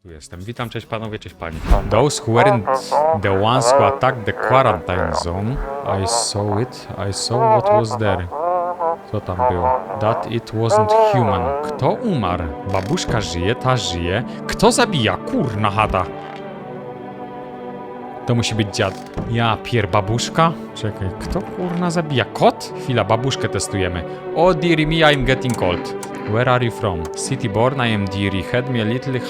Tu jestem. Witam, cześć panowie, cześć pani. Those who weren't the ones who attacked the quarantine zone, I saw it. I saw what was there. Co tam było? That it wasn't human. Kto umarł? Babuszka żyje, ta żyje. Kto zabija? Kurna chata. To musi być dziad. Ja babuszka? Czekaj, kto kurna zabija? Kot? Chwila, babuszkę testujemy. Oh dearie me, I'm getting old. Where are you from? City born, I am dearie. Had me a little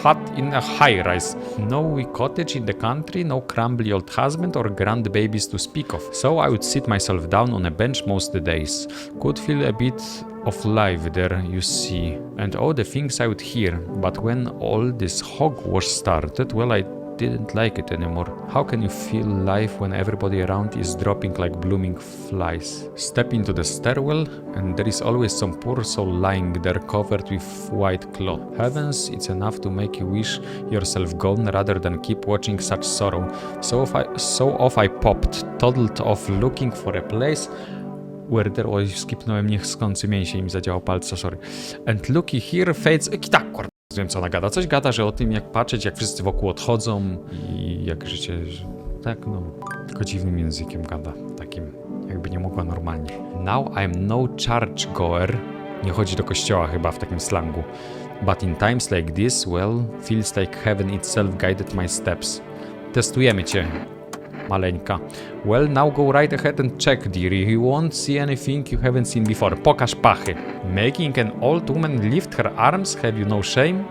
hut in a high-rise. No wee cottage in the country, no crumbly old husband or grandbabies to speak of. So I would sit myself down on a bench most days. Could feel a bit of life there, you see. And all the things I would hear. But when all this hogwash started, well, I didn't like it anymore. How can you feel life when everybody around is dropping like blooming flies? Step into the stairwell and there is always some poor soul lying there covered with white cloth. Heavens, it's enough to make you wish yourself gone rather than keep watching such sorrow. So off I popped, toddled off looking for a place where there... Oj, skipnąłem niechcący mięsień mi zadziałał palca, sorry. And looky here fades... Tak, wiem co ona gada. Coś gada, że o tym jak patrzeć, jak wszyscy wokół odchodzą i jak życie... Tak, no... Tylko dziwnym językiem gada. Takim, jakby nie mogła normalnie. Now I'm no church goer. Nie chodzi do kościoła chyba w takim slangu. But in times like this, well, feels like heaven itself guided my steps. Testujemy cię, maleńka. Well, now go right ahead and check, dearie. You won't see anything you haven't seen before. Pokaż pachy. Making an old woman lift her arms? Have you no shame?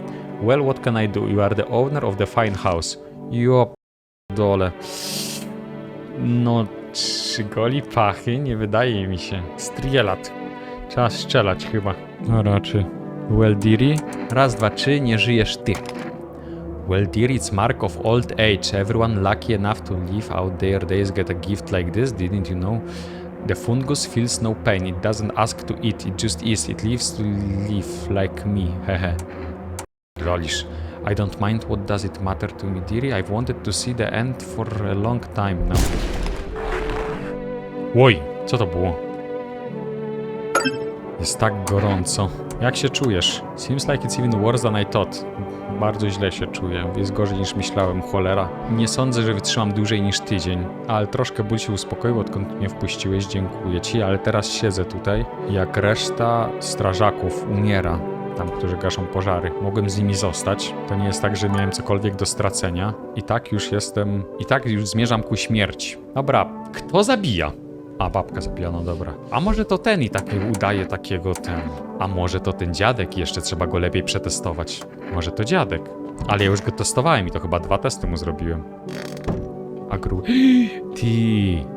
Well, what can I do? You are the owner of the fine house. Jo dole. No, czy goli pachy? Nie wydaje mi się. Strielat. Trzeba strzelać chyba. No raczej. Well, dearie. Raz, dwa, trzy. Nie żyjesz ty. Well, dear, it's mark of old age. Everyone lucky enough to live out their days get a gift like this, didn't you know? The fungus feels no pain. It doesn't ask to eat. It just is. It lives to live like me. Hehe. Rolisz. I don't mind. What does it matter to me, dearie? I've wanted to see the end for a long time now. Oj, co to było? Jest tak gorąco. Jak się czujesz? Seems like it's even worse than I thought. Bardzo źle się czuję. Jest gorzej niż myślałem, cholera. Nie sądzę, że wytrzymam dłużej niż tydzień. Ale troszkę ból się uspokoił, odkąd mnie wpuściłeś. Dziękuję ci, ale teraz siedzę tutaj. Jak reszta strażaków umiera. Tam, którzy gaszą pożary. Mogłem z nimi zostać. To nie jest tak, że miałem cokolwiek do stracenia. I tak już zmierzam ku śmierci. Dobra, kto zabija? A, babka zabija, no dobra. A może to ten i taki udaje takiego ten. A może to ten dziadek i jeszcze trzeba go lepiej przetestować. Może to dziadek. Ale ja już go testowałem i to chyba 2 testy mu zrobiłem. Ty,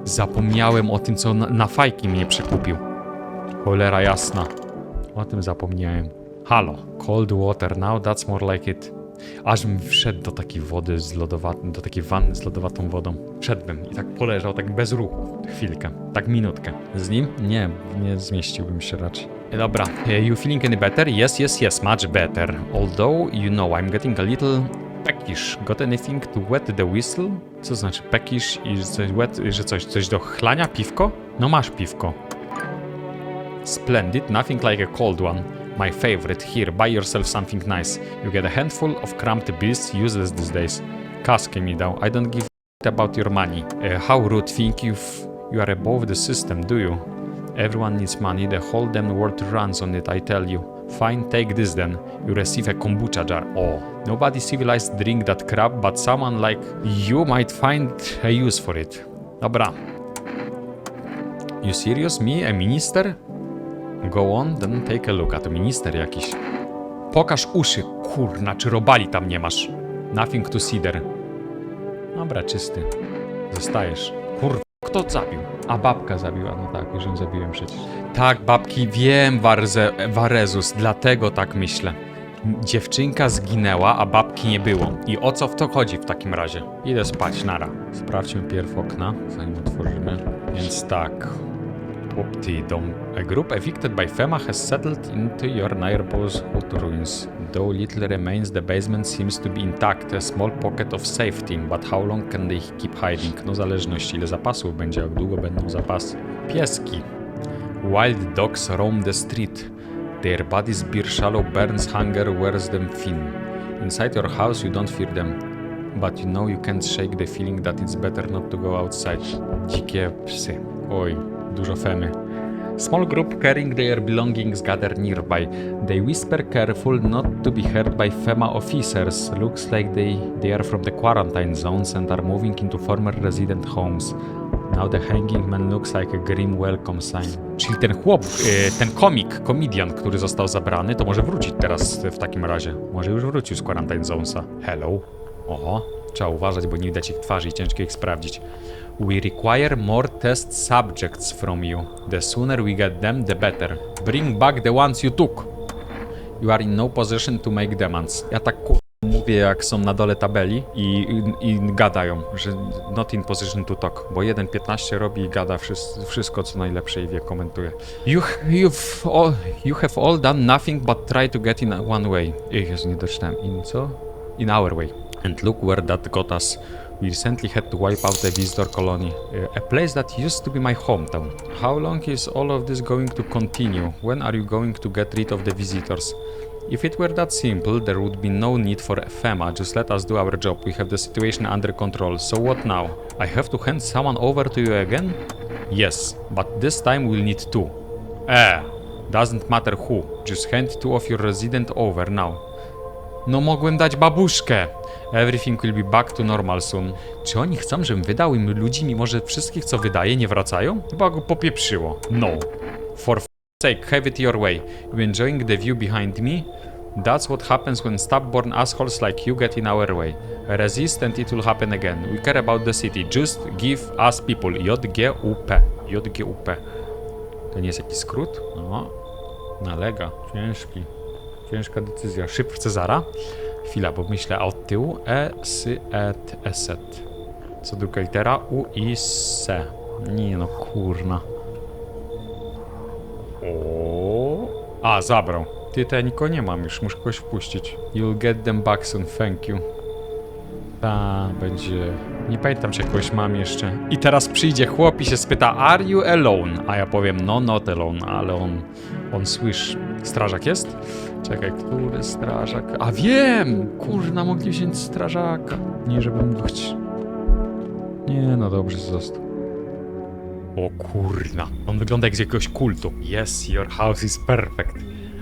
zapomniałem o tym, co na fajki mnie przekupił. Cholera jasna. O tym zapomniałem. Halo. Cold water now, that's more like it. Aż bym wszedł do takiej wody z lodowatą, do takiej wanny z lodowatą wodą. Wszedłbym i tak poleżał, tak bez ruchu. Chwilkę, tak minutkę. Z nim? Nie zmieściłbym się raczej. Dobra, you feeling any better? Yes, much better. Although, you know, I'm getting a little peckish. Got anything to wet the whistle? Co znaczy peckish i wet, że coś do chlania? Piwko? No masz piwko. Splendid, nothing like a cold one. My favorite. Here, buy yourself something nice. You get a handful of cramped bills, useless these days. Kaskę mi dał. I don't give a about your money. How rude. Think you are above the system, do you? Everyone needs money. The whole damn world runs on it, I tell you. Fine, take this then. You receive a kombucha jar. Oh. Nobody civilized drink that crap, but someone like you might find a use for it. Dobra. You serious? Me? A minister? Go on, then take a look. A to minister jakiś. Pokaż uszy. Kurna, czy robali tam nie masz? Nothing to see there. Dobra, czysty. Zostajesz. Kurwa, kto zabił? A babka zabiła. No tak, już ją zabiłem przecież. Tak, babki, wiem, Warezus. Dlatego tak myślę. Dziewczynka zginęła, a babki nie było. I o co w to chodzi w takim razie? Idę spać, nara. Sprawdźmy pierw okna, zanim otworzymy. Więc tak. A group evicted by FEMA has settled into your neighborhood ruins. Though little remains, the basement seems to be intact, a small pocket of safety. But how long can they keep hiding? No zależności ile zapasów będzie, jak długo będą zapasy. Pieski. Wild dogs roam the street. Their bodies bear shallow burns, hunger wears them thin. Inside your house you don't fear them. But you know you can't shake the feeling that it's better not to go outside. Dzikie psy. Oj, dużo femy. Small group carrying their belongings gather nearby. They whisper careful not to be heard by FEMA officers. Looks like they are from the quarantine zones and are moving into former resident homes. Now the hanging man looks like a grim welcome sign. Czyli ten chłop, ten komedian, który został zabrany, to może wrócić teraz w takim razie. Może już wrócił z quarantine zonesa. Hello. Oho, trzeba uważać, bo nie widać ich twarzy i ciężko ich sprawdzić. We require more test subjects from you. The sooner we get them, the better. Bring back the ones you took. You are in no position to make demands. Ja tak mówię, jak są na dole tabeli i gadają, że not in position to talk, bo 1.15 robi i gada wszystko, co najlepsze i wie, komentuje. You have all done nothing but try to get in one way. Jezu, nie doczytałem. In co? In our way. And look where that got us. We recently had to wipe out a visitor colony, a place that used to be my hometown. How long is all of this going to continue? When are you going to get rid of the visitors? If it were that simple, there would be no need for FEMA. Just let us do our job. We have the situation under control. So what now? I have to hand someone over to you again? Yes, but this time we'll need two. Doesn't matter who. Just hand two of your resident over now. No mogłem dać babuszkę. Everything will be back to normal soon. Czy oni chcą, żebym wydał im ludzi, mimo że wszystkich, co wydaje, nie wracają? Chyba go popieprzyło. No. For sake, have it your way. You enjoying the view behind me? That's what happens when stubborn assholes like you get in our way. Resist and it will happen again. We care about the city. Just give us people. JGUP. JGUP. To nie jest jakiś skrót? No. Nalega. Ciężki. Ciężka decyzja. Szyfr Cezara. Chwila, bo myślę od tyłu. Eset. Co druga litera? U, I, S. Nie no, kurna. O. Zabrał. Ty, to ja nikogo nie mam już. Muszę kogoś wpuścić. You'll get them back soon, thank you. Będzie... Nie pamiętam, czy jakoś mam jeszcze. I teraz przyjdzie chłop i się spyta, are you alone? A ja powiem, no not alone, ale on słyszy. Strażak jest? Czekaj, który strażak? A wiem! Kurna, mogli wziąć strażaka. Nie, żebym Nie, no dobrze, został. O kurna, on wygląda jak z jakiegoś kultu. Yes, your house is perfect.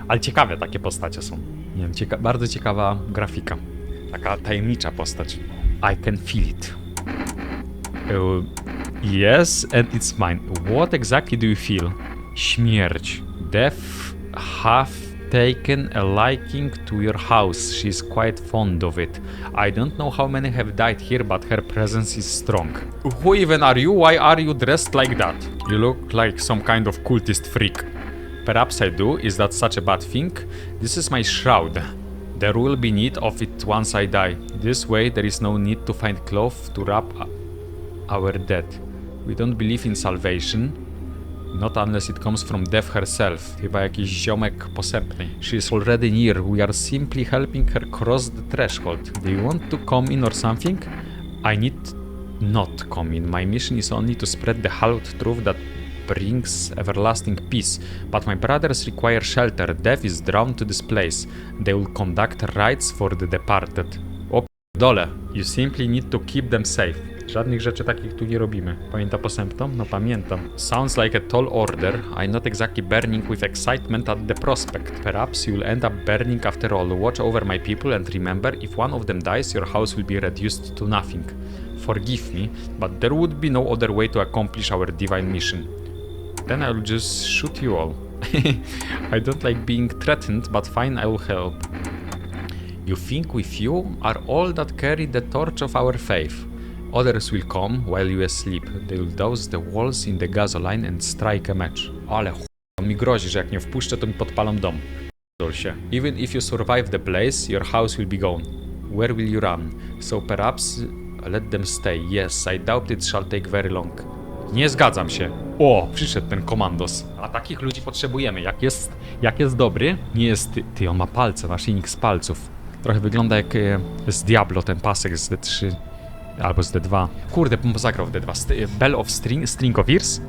Ale ciekawe takie postacie są. Nie wiem, bardzo ciekawa grafika. Taka tajemnicza postać. I can feel it. Yes, and it's mine. What exactly do you feel? Śmierć. Death have taken a liking to your house. She's quite fond of it. I don't know how many have died here, but her presence is strong. Who even are you? Why are you dressed like that? You look like some kind of cultist freak. Perhaps I do. Is that such a bad thing? This is my shroud. There will be need of it once I die. This way there is no need to find cloth to wrap our dead. We don't believe in salvation. Not unless it comes from death herself. Chyba jakiś ziomek posępny. She is already near. We are simply helping her cross the threshold. Do you want to come in or something? I need not come in. My mission is only to spread the hallowed truth that brings everlasting peace. But my brothers require shelter. Death is drawn to this place. They will conduct rites for the departed. O dole. You simply need to keep them safe. Żadnych rzeczy takich tu nie robimy. Pamięta posępną? No pamiętam. Sounds like a tall order. I'm not exactly burning with excitement at the prospect. Perhaps you'll end up burning after all. Watch over my people and remember, if one of them dies, your house will be reduced to nothing. Forgive me, but there would be no other way to accomplish our divine mission. Then I'll just shoot you all. I don't like being threatened, but fine, I will help. You think with you are all that carry the torch of our faith. Others will come while you asleep. They will douse the walls in the gasoline and strike a match. Ale on mi grozi, że jak nie wpuszczę, to mi podpalą dom. Się. Even if you survive the blaze, your house will be gone. Where will you run? So perhaps let them stay. Yes, I doubt it shall take very long. Nie zgadzam się. O, przyszedł ten komandos. A takich ludzi potrzebujemy. Jak jest dobry, nie jest... Ty, on ma palce, naszyjnik z palców. Trochę wygląda jak z Diablo, ten pasek z D3. Albo z D2. Kurde, bym zagrał w D2. Bell of Stringovirs?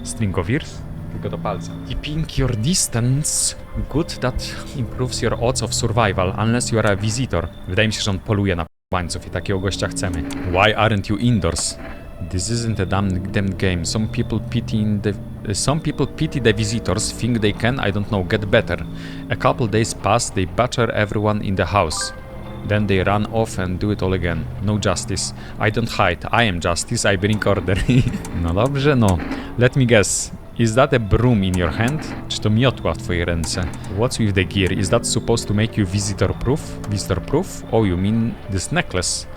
Stringovirs? tylko do palca. Keeping your distance. Good, that improves your odds of survival, unless you are a visitor. Wydaje mi się, że on poluje na łańcuch i takiego gościa chcemy. Why aren't you indoors? This isn't a damn game. Some people pity the visitors, think they can, I don't know, get better. A couple days pass, they butcher everyone in the house. Then they run off and do it all again. No justice. I don't hide. I am justice. I bring order. No dobrze, no. Let me guess. Is that a broom in your hand? Czy to miotła w twojej ręce? What's with the gear? Is that supposed to make you visitor proof? Visitor proof? Oh, you mean this necklace?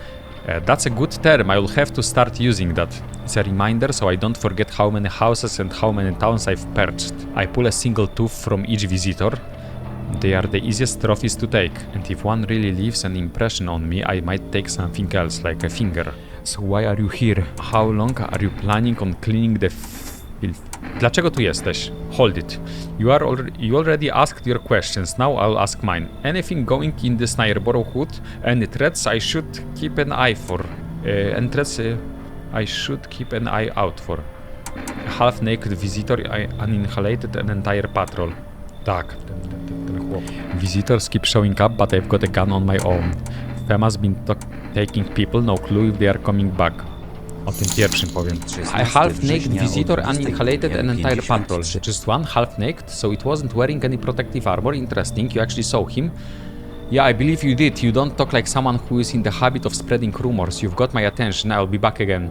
That's a good term. I will have to start using that. It's a reminder so I don't forget how many houses and how many towns I've purchased. I pull a single tooth from each visitor. They are the easiest trophies to take, and if one really leaves an impression on me, I might take something else, like a finger. So why are you here? How long are you planning on cleaning the filth? Dlaczego tu jesteś? Hold it. You already asked your questions, now I'll ask mine. Anything going in this neighborhood? Any threats I should keep an eye for? Any threats I should keep an eye out for? A half-naked visitor, I annihilated an entire patrol. Tak, ten chłop. Visitors keep showing up, but I've got a gun on my own. FEMA's been taking people, no clue if they are coming back. O tym pierwszym powiem. A half-naked visitor annihilated an entire patrol. Just one half-naked, so it wasn't wearing any protective armor. Interesting, you actually saw him. Yeah, I believe you did. You don't talk like someone who is in the habit of spreading rumors. You've got my attention, I'll be back again.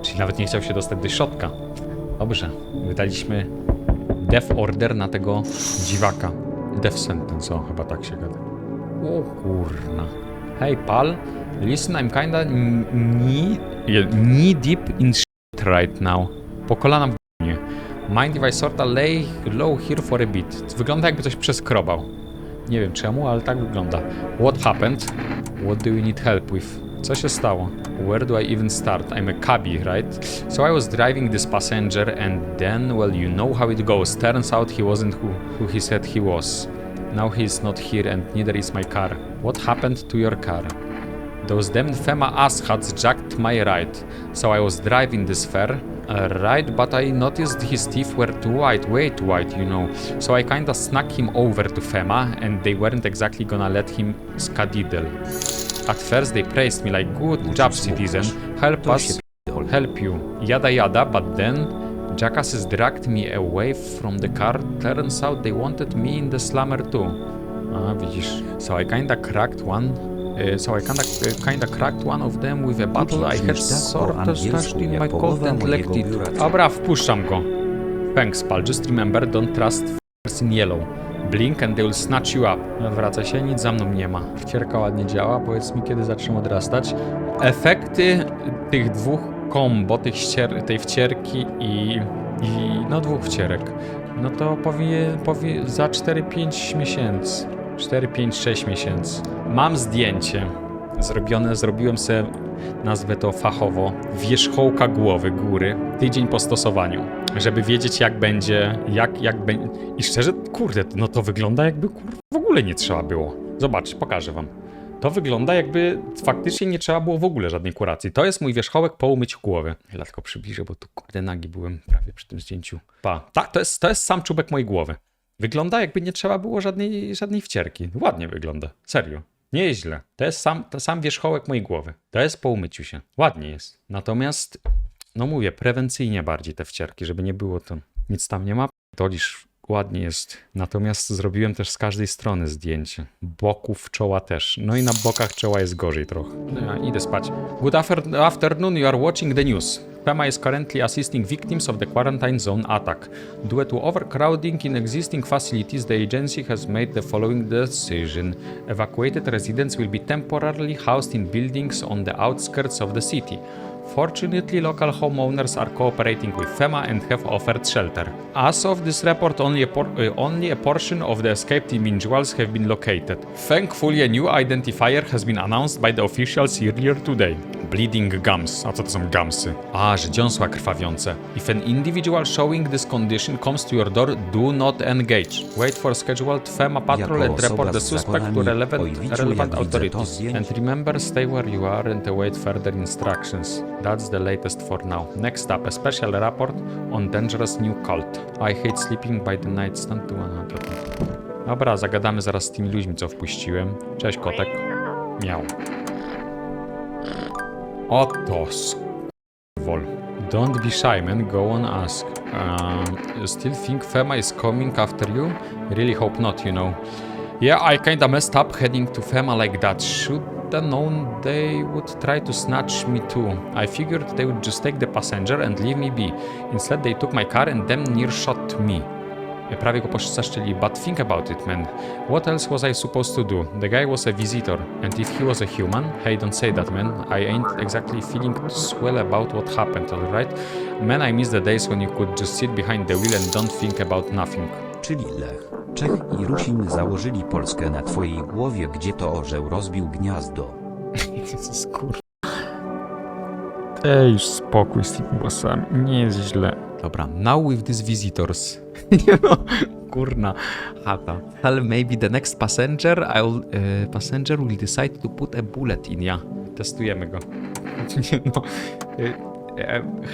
Czyli nawet nie chciał się dostać do środka. Dobrze, wydaliśmy death order na tego dziwaka. Death sentence, o, chyba tak się gada. O kurna. Hey pal, listen, I'm kinda knee deep in shit right now. Po kolana w g***nie. Mind if I sorta lay low here for a bit. Wygląda jakby coś przeskrobał. Nie wiem czemu, ale tak wygląda. What happened? What do you need help with? Co się stało? Where do I even start? I'm a cabbie, right? So I was driving this passenger and then, well, you know how it goes. Turns out he wasn't who he said he was. Now he's not here and neither is my car. What happened to your car? Those damned FEMA asshats jacked my ride. So I was driving this fair ride, but I noticed his teeth were too white, way too white, you know. So I kinda snuck him over to FEMA and they weren't exactly gonna let him skadiddle. At first they praised me like, good job citizen, help us, help you, yada yada, but then jackasses dragged me away from the car. Turns out they wanted me in the slammer too. A, widzisz. So I kinda cracked one of them with a bottle I had sort of stashed in my coat and left it. Dobra, wpuszczam go. Thanks pal, just remember, don't trust f***ers in yellow. Blink and they will snatch you up. Wraca się, nic za mną nie ma. Wcierka ładnie działa, powiedz mi kiedy zaczną odrastać. Efekty tych dwóch kombo, tej wcierki i no dwóch wcierek. No to powie za 4-5 miesięcy. 4-5-6 miesięcy. Mam zdjęcie zrobiłem sobie, nazwę to fachowo, wierzchołka głowy, góry, tydzień po stosowaniu, żeby wiedzieć jak będzie, jak będzie. I szczerze, kurde, no to wygląda jakby w ogóle nie trzeba było. Zobaczcie, pokażę wam. To wygląda jakby faktycznie nie trzeba było w ogóle żadnej kuracji. To jest mój wierzchołek po umyciu głowy. Ja tylko przybliżę, bo tu kurde nagi byłem prawie przy tym zdjęciu. Tak, to jest sam czubek mojej głowy. Wygląda jakby nie trzeba było żadnej wcierki. Ładnie wygląda, serio. Nie jest źle. To jest sam wierzchołek mojej głowy. To jest po umyciu się. Ładnie jest. Natomiast, no mówię, prewencyjnie bardziej te wcierki, żeby nie było to. Nic tam nie ma. To lisz ładnie jest. Natomiast zrobiłem też z każdej strony zdjęcie. Boków czoła też. No i na bokach czoła jest gorzej trochę. Ja idę spać. Good afternoon, you are watching the news. FEMA is currently assisting victims of the quarantine zone attack. Due to overcrowding in existing facilities, the agency has made the following decision. Evacuated residents will be temporarily housed in buildings on the outskirts of the city. Fortunately, local homeowners are cooperating with FEMA and have offered shelter. As of this report, only a portion of the escaped individuals have been located. Thankfully, a new identifier has been announced by the officials earlier today. Bleeding gums. A co to są gumsy? A, że dziąsła krwawiące. If an individual showing this condition comes to your door, do not engage. Wait for scheduled FEMA patrol and report the suspect to relevant authorities. And remember, stay where you are and await further instructions. That's the latest for now. Next up, a special report on dangerous new cult. I hate sleeping by the nightstand to 100. Dobra, zagadamy zaraz z tymi ludźmi, co wpuściłem. Cześć, kotek. Miał. Oto skurwol. Don't be shy, man. Go on, ask. You still think FEMA is coming after you? Really hope not, you know. Yeah, I kinda messed up heading to FEMA like that. Should have known they would try to snatch me too. I figured they would just take the passenger and leave me be. Instead, they took my car and damn near shot me. Prawie go poszczęścili, but think about it, man. What else was I supposed to do? The guy was a visitor, and if he was a human, hey, don't say that, man. I ain't exactly feeling swell about what happened, alright? Man, I miss the days when you could just sit behind the wheel and don't think about nothing. Czyli Lech, Czech i Rusin założyli Polskę na twojej głowie, gdzie to orzeł rozbił gniazdo. Jezus, kurwa. Ej, już spokój z tymi głosami, nie jest źle. Dobra, now with these visitors. Nie no, kurna chata. Tell maybe the next passenger will decide to put a bullet in ya. Testujemy go. Nie no.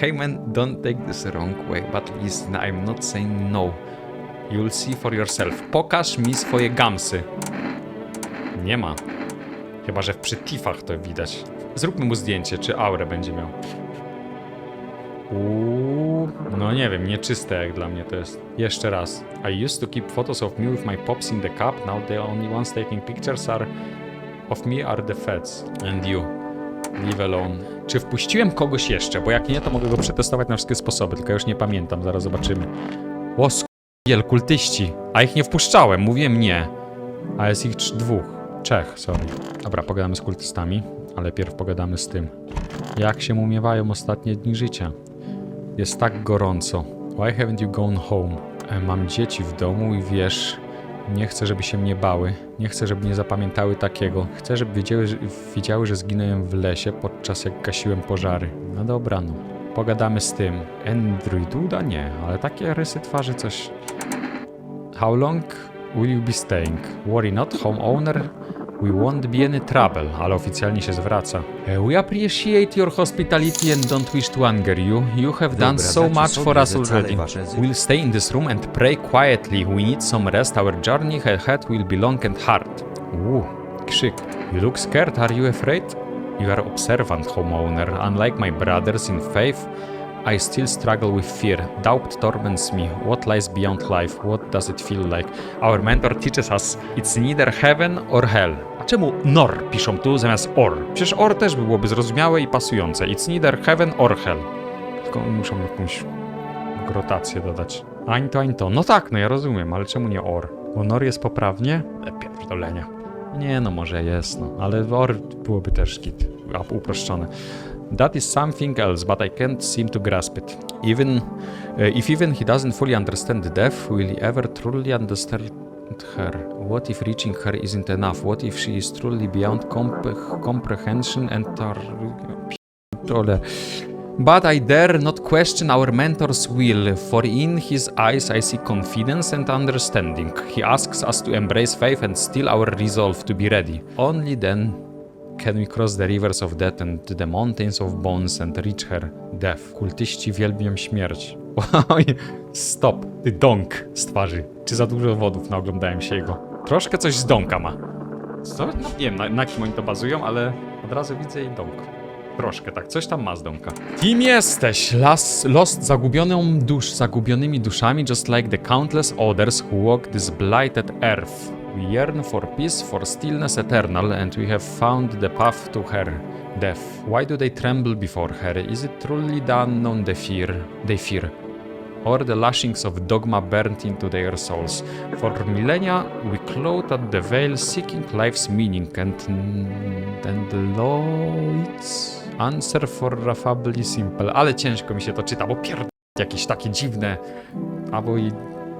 Hey man, don't take this wrong way, but listen, I'm not saying no. You'll see for yourself. Pokaż mi swoje gamsy. Nie ma. Chyba, że w przytifach to widać. Zróbmy mu zdjęcie, czy aurę będzie miał. No nie wiem, nieczyste jak dla mnie to jest. Jeszcze raz. I used to keep photos of me with my pops in the cup. Now the only ones taking pictures of me are the feds. And you. Leave alone. Czy wpuściłem kogoś jeszcze? Bo jak nie, to mogę go przetestować na wszystkie sposoby, tylko już nie pamiętam, zaraz zobaczymy. O sk***iel, kultyści. A ich nie wpuszczałem, mówiłem nie. A jest ich trzech, sorry. Dobra, pogadamy z kultystami, ale pierw pogadamy z tym. Jak się umiewają ostatnie dni życia? Jest tak gorąco. Why haven't you gone home? Mam dzieci w domu i wiesz, nie chcę, żeby się mnie bały. Nie chcę, żeby nie zapamiętały takiego. Chcę, żeby wiedziały, że zginąłem w lesie podczas jak gasiłem pożary. No dobra, no. Pogadamy z tym. Andrew Duda? Nie, ale takie rysy twarzy coś... How long will you be staying? Worry not, homeowner. We won't be any trouble, ale oficjalnie się zwraca. We appreciate your hospitality and don't wish to anger you. You have done so much for us already. We'll stay in this room and pray quietly. We need some rest. Our journey ahead will be long and hard. Krzyk. You look scared. Are you afraid? You are observant, homeowner. Unlike my brothers in faith, I still struggle with fear. Doubt torments me. What lies beyond life? What does it feel like? Our mentor teaches us it's neither heaven or hell. A czemu nor piszą tu zamiast or? Przecież or też byłoby zrozumiałe i pasujące. It's neither heaven or hell. Tylko muszą jakąś grotację dodać. Ań to. No tak, no ja rozumiem, ale czemu nie or? Bo nor jest poprawnie? Pierdolenia. Nie no, może jest, no. Ale or byłoby też git. Uproszczone. That is something else, but I can't seem to grasp it. If even he doesn't fully understand death, will he ever truly understand her? What if reaching her isn't enough? What if she is truly beyond comprehension and But I dare not question our mentor's will, for in his eyes I see confidence and understanding. He asks us to embrace faith and still our resolve to be ready. Only then can we cross the rivers of death and the mountains of bones and reach her death. Kultyści wielbią śmierć. Oj, stop. Ty dąk z twarzy. Czy za dużo wodów naoglądałem się jego? Troszkę coś z dąka ma. Co? No, nie wiem na kim oni to bazują, ale od razu widzę jej dąk. Troszkę tak, coś tam ma z dąka. Kim jesteś? Lost zagubionymi duszami, just like the countless others who walk this blighted earth. We yearn for peace, for stillness eternal, and we have found the path to her death. Why do they tremble before her? Is it truly the unknown they fear? Or the lashings of dogma burnt into their souls? For millennia we clawed at the veil, seeking life's meaning, and the Lloyd's answer for affably simple. Ale ciężko mi się to czyta, bo jakieś takie dziwne. Albo i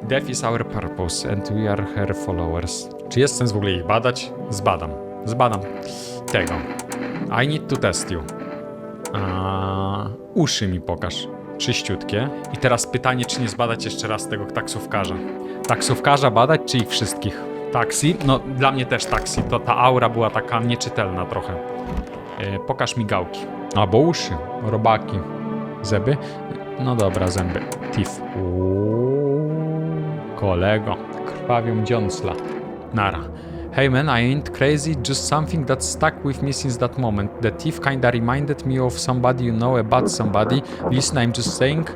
death is our purpose and we are her followers. Czy jest sens w ogóle ich badać? Zbadam tego. I need to test you. Uszy mi pokaż. Czyściutkie. I teraz pytanie, czy nie zbadać jeszcze raz tego taksówkarza. Taksówkarza badać, czy ich wszystkich? Taksi? No, dla mnie też taksi. To ta aura była taka nieczytelna trochę. Pokaż mi gałki. Albo uszy. Robaki. Zęby? No dobra, zęby. Tif. Kolego. Krwawią dziąsla. Nara. Hey man, I ain't crazy, just something that stuck with me since that moment. The thief kinda reminded me of somebody you know about somebody. Listen, I'm just saying,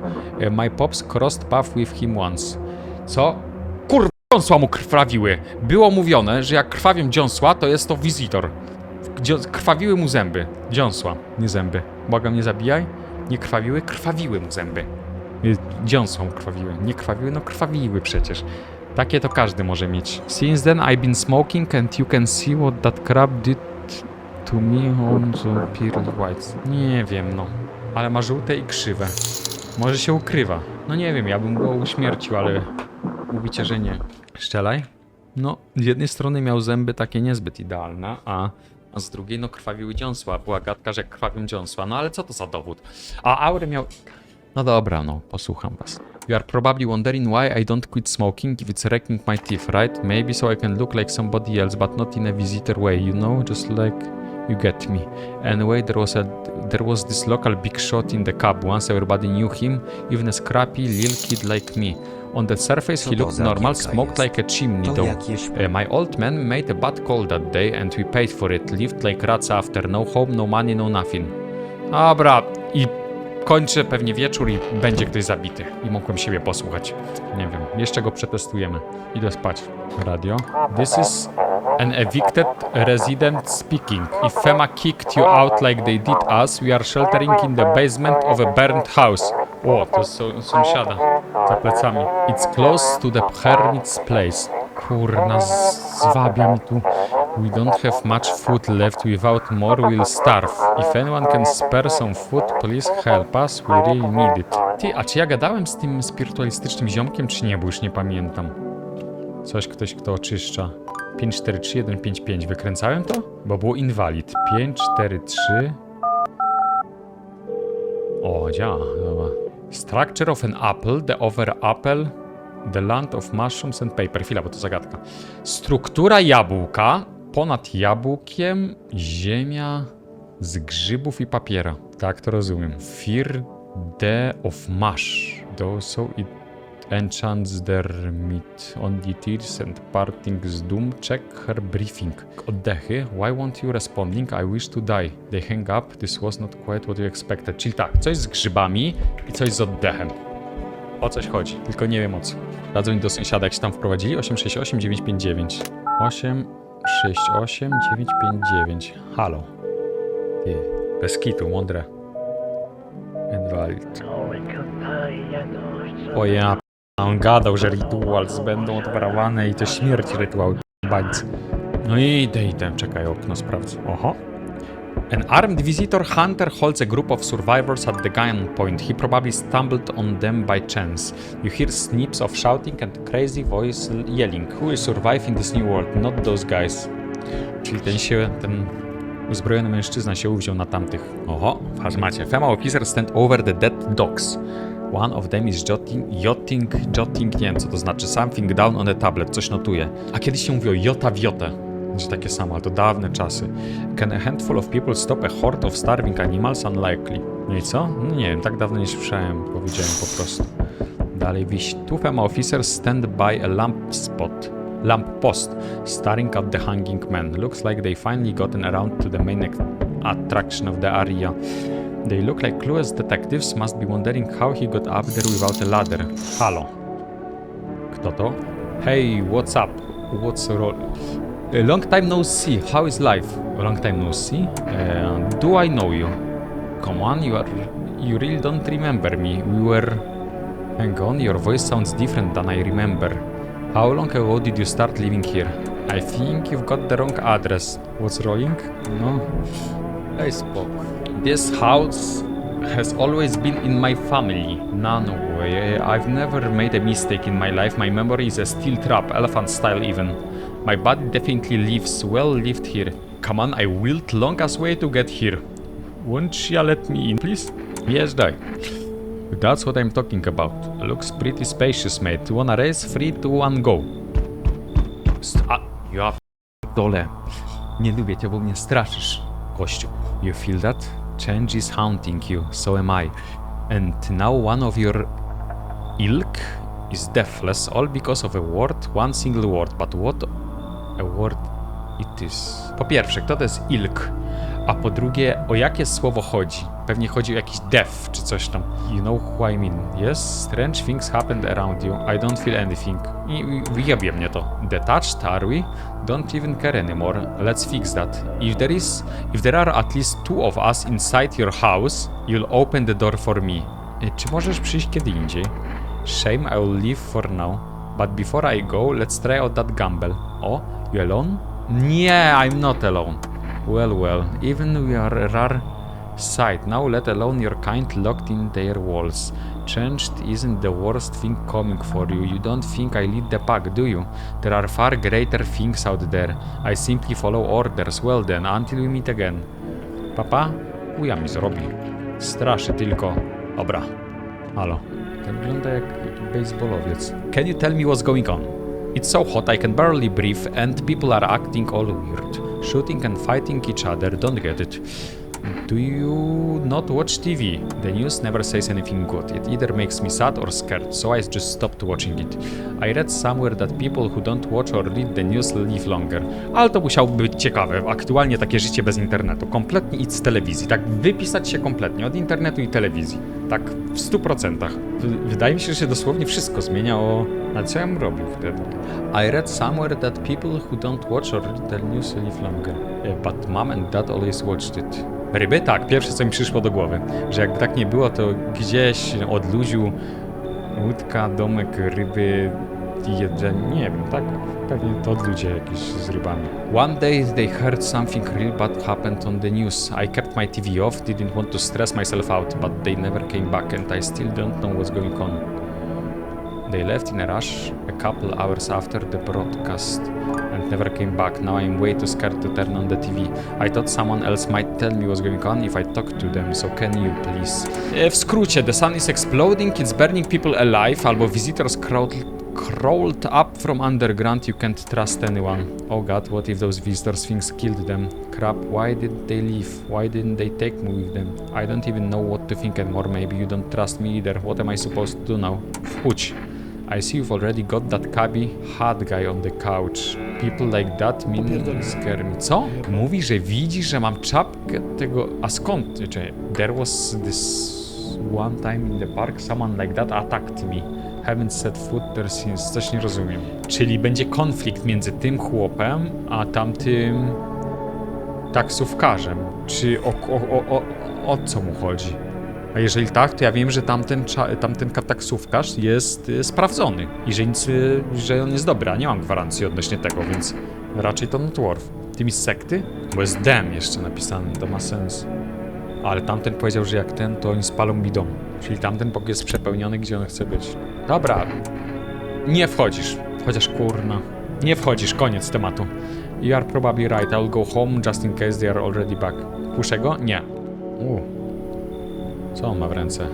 my pops crossed path with him once. Co? Kurwa, dziąsła mu krwawiły. Było mówione, że jak krwawią dziąsła, to jest to wizytor. Krwawiły mu zęby. Dziąsła, nie zęby. Błagam, nie zabijaj. Nie krwawiły? Krwawiły mu zęby. Dziąsła mu krwawiły. Nie krwawiły? No krwawiły przecież. Takie to każdy może mieć. Since then I've been smoking and you can see what that crap did to me on the pearl white. Nie wiem, no. Ale ma żółte i krzywe. Może się ukrywa. No nie wiem, ja bym go uśmiercił, ale mówicie, że nie. Szczelaj? No, z jednej strony miał zęby takie niezbyt idealne, a z drugiej no krwawiły dziąsła. Była gadka, że krwawią dziąsła. No ale co to za dowód? A aury miał... No dobra, no, posłucham was. You are probably wondering why I don't quit smoking if it's wrecking my teeth, right? Maybe so I can look like somebody else, but not in a visitor way, you know? Just like you get me. Anyway, there was this local big shot in the cab. Once everybody knew him, even a scrappy little kid like me. On the surface he looked normal, smoked like a chimney though. My old man made a bad call that day and we paid for it. Lived like rats after, no home, no money, no nothing. Dobra, i kończę pewnie wieczór i będzie ktoś zabity. I mogłem siebie posłuchać. Nie wiem, jeszcze go przetestujemy. Idę spać. Radio. This is an evicted resident speaking. If FEMA kicked you out like they did us, we are sheltering in the basement of a burned house. O, to jest sąsiada. Za plecami. It's close to the hermit's place. Kurna, zwabia mi tu. We don't have much food left. Without more, we'll starve. If anyone can spare some food, please help us. We really need it. Ty, a czy ja gadałem z tym spirytualistycznym ziomkiem, czy nie? Bo już nie pamiętam. Ktoś, kto oczyszcza. 543-155. Wykręcałem to? Bo było invalid. 543... O, działa. Dobra. Structure of an apple, the over apple, the land of mushrooms and paper. Chwila, bo to zagadka. Struktura jabłka, ponad jabłkiem ziemia z grzybów i papiera. Tak to rozumiem. Fear the of mush. So it enchants their meat. On the tears and parting z doom. Check her briefing. Oddechy. Why won't you responding? I wish to die. They hang up. This was not quite what you expected. Czyli tak, coś z grzybami i coś z oddechem. O coś chodzi, tylko nie wiem o co. Zadzwoń do sąsiada, jak się tam wprowadzili. 868 959. 868 959. Halo. Ty, bez kitu, mądre. Invalid. O ja, on gadał, że rituals będą odwarowane i to śmierć rytuał bańcy. No i idę, czekaj, okno sprawdzę. Oho. An armed visitor hunter holds a group of survivors at the gunpoint. He probably stumbled on them by chance. You hear snips of shouting and crazy voice yelling. Who will survive in this new world? Not those guys. Czyli ten uzbrojony mężczyzna się uwziął na tamtych. Oho, w hazmacie. FEMA officer stand over the dead dogs. One of them is jotting, nie wiem co to znaczy. Something down on a tablet, coś notuje. A kiedyś się mówiło jota w jotę. Znaczy takie samo, ale to dawne czasy. Can a handful of people stop a horde of starving animals? Unlikely. No i co? No nie wiem, tak dawno nie słyszałem, powiedziałem po prostu. Dalej wisi. Two FEMA officers stand by a lamp post, staring at the hanging man. Looks like they finally gotten around to the main attraction of the area. They look like clueless detectives, must be wondering how he got up there without a ladder. Halo. Kto to? Hey, what's up? What's the role? A long time no see. How is life? A long time no see. Do I know you? Come on, you really don't remember me. We were... Hang on, your voice sounds different than I remember. How long ago did you start living here? I think you've got the wrong address. What's rolling? No. I spoke. This house has always been in my family. None way. I've never made a mistake in my life. My memory is a steel trap, elephant style even. My body definitely lives well lived here. Come on, I willed long as way to get here. Won't you let me in, please? Yes, die. That's what I'm talking about. Looks pretty spacious, mate. Wanna race? 3, 2, 1, go. Ja dole. Nie lubię cię, bo mnie straszysz, gościu. You feel that? Change is haunting you, so am I. And now one of your ilk is deathless, all because of a word, one single word. But what a word it is? Po pierwsze, kto to jest ilk? A po drugie, o jakie słowo chodzi? Pewnie chodzi o jakiś death czy coś tam. You know who I mean? Yes, strange things happened around you. I don't feel anything. I wyjebie mnie to. Detached, are we? Don't even care anymore. Let's fix that. If there are at least 2 of us inside your house, you'll open the door for me. Czy możesz przyjść kiedy indziej? Shame, I will leave for now. But before I go, let's try out that gamble. Oh, you alone? Nie, I'm not alone. Well, even we are a rare sight now, let alone your kind locked in their walls. Changed isn't the worst thing coming for you. You don't think I lead the pack, do you? There are far greater things out there. I simply follow orders. Well then, until we meet again. Papa? Uja mi zrobi. Straszy tylko. Dobra. Halo. Ten wygląda jak baseballowiec. Can you tell me what's going on? It's so hot I can barely breathe and people are acting all weird. Shooting and fighting each other, don't get it. Do you not watch TV? The news never says anything good. It either makes me sad or scared, so I just stopped watching it. I read somewhere that people who don't watch or read the news live longer. Ale to musiałoby być ciekawe. Aktualnie takie życie bez internetu. Kompletnie idź z telewizji. Tak wypisać się kompletnie od internetu i telewizji. Tak w 100%. Wydaje mi się, że się dosłownie wszystko zmienia o... A co ja bym robił wtedy? I read somewhere that people who don't watch or read the news live longer. But mom and dad always watched it. Ryby? Tak, pierwsze co mi przyszło do głowy, że jakby tak nie było, to gdzieś od luziu łódka, domek, ryby i jedzenie, nie wiem, tak? Pewnie to od ludzi jakieś z rybami. One day they heard something real bad happened on the news. I kept my TV off, didn't want to stress myself out, but they never came back and I still don't know what's going on. They left in a rush a couple hours after the broadcast and never came back. Now I'm way too scared to turn on the TV. I thought someone else might tell me what's going on if I talk to them, so can you please? W skrócie, the sun is exploding, it's burning people alive, albo visitors crawled up from underground, you can't trust anyone. Oh god, what if those visitors things killed them? Crap, why did they leave? Why didn't they take me with them? I don't even know what to think anymore, maybe you don't trust me either. What am I supposed to do now? Wchódź. I see you've already got that cabbie hot guy on the couch. People like that mean scare me. Co? Mówi, że widzi, że mam czapkę tego... A skąd? There was this one time in the park, someone like that attacked me. Haven't set foot there since. Coś nie rozumiem. Czyli będzie konflikt między tym chłopem, a tamtym... taksówkarzem. Czy o co mu chodzi? A jeżeli tak, to ja wiem, że tamten taksówkarz jest sprawdzony i że on jest dobry, a nie mam gwarancji odnośnie tego, więc raczej to not worth. Tymi z sekty? Bo jest dem jeszcze napisany, to ma sens. Ale tamten powiedział, że jak ten, to oni spalą mi dom. Czyli tamten pokój jest przepełniony, gdzie on chce być. Dobra, nie wchodzisz. Chociaż kurna. Nie wchodzisz, koniec tematu. You are probably right, I will go home just in case they are already back. Puszę go? Nie. Co on ma w ręce?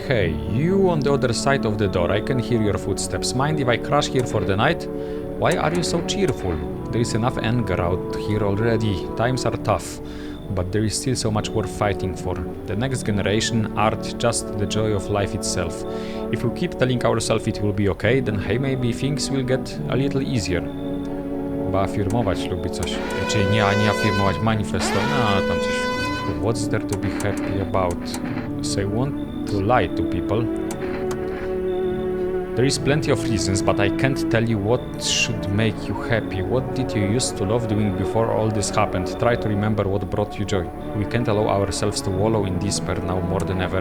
Hey, you on the other side of the door, I can hear your footsteps. Mind if I crash here for the night? Why are you so cheerful? There is enough anger out here already. Times are tough, but there is still so much worth fighting for. The next generation, art, just the joy of life itself. If we keep telling ourselves it will be okay, then hey, maybe things will get a little easier. Chyba afirmować lubi coś. Czyli nie afirmować, manifesto, no tam coś. What's there to be happy about? So I want to lie to people. There is plenty of reasons, but I can't tell you what should make you happy. What did you used to love doing before all this happened? Try to remember what brought you joy. We can't allow ourselves to wallow in despair now more than ever.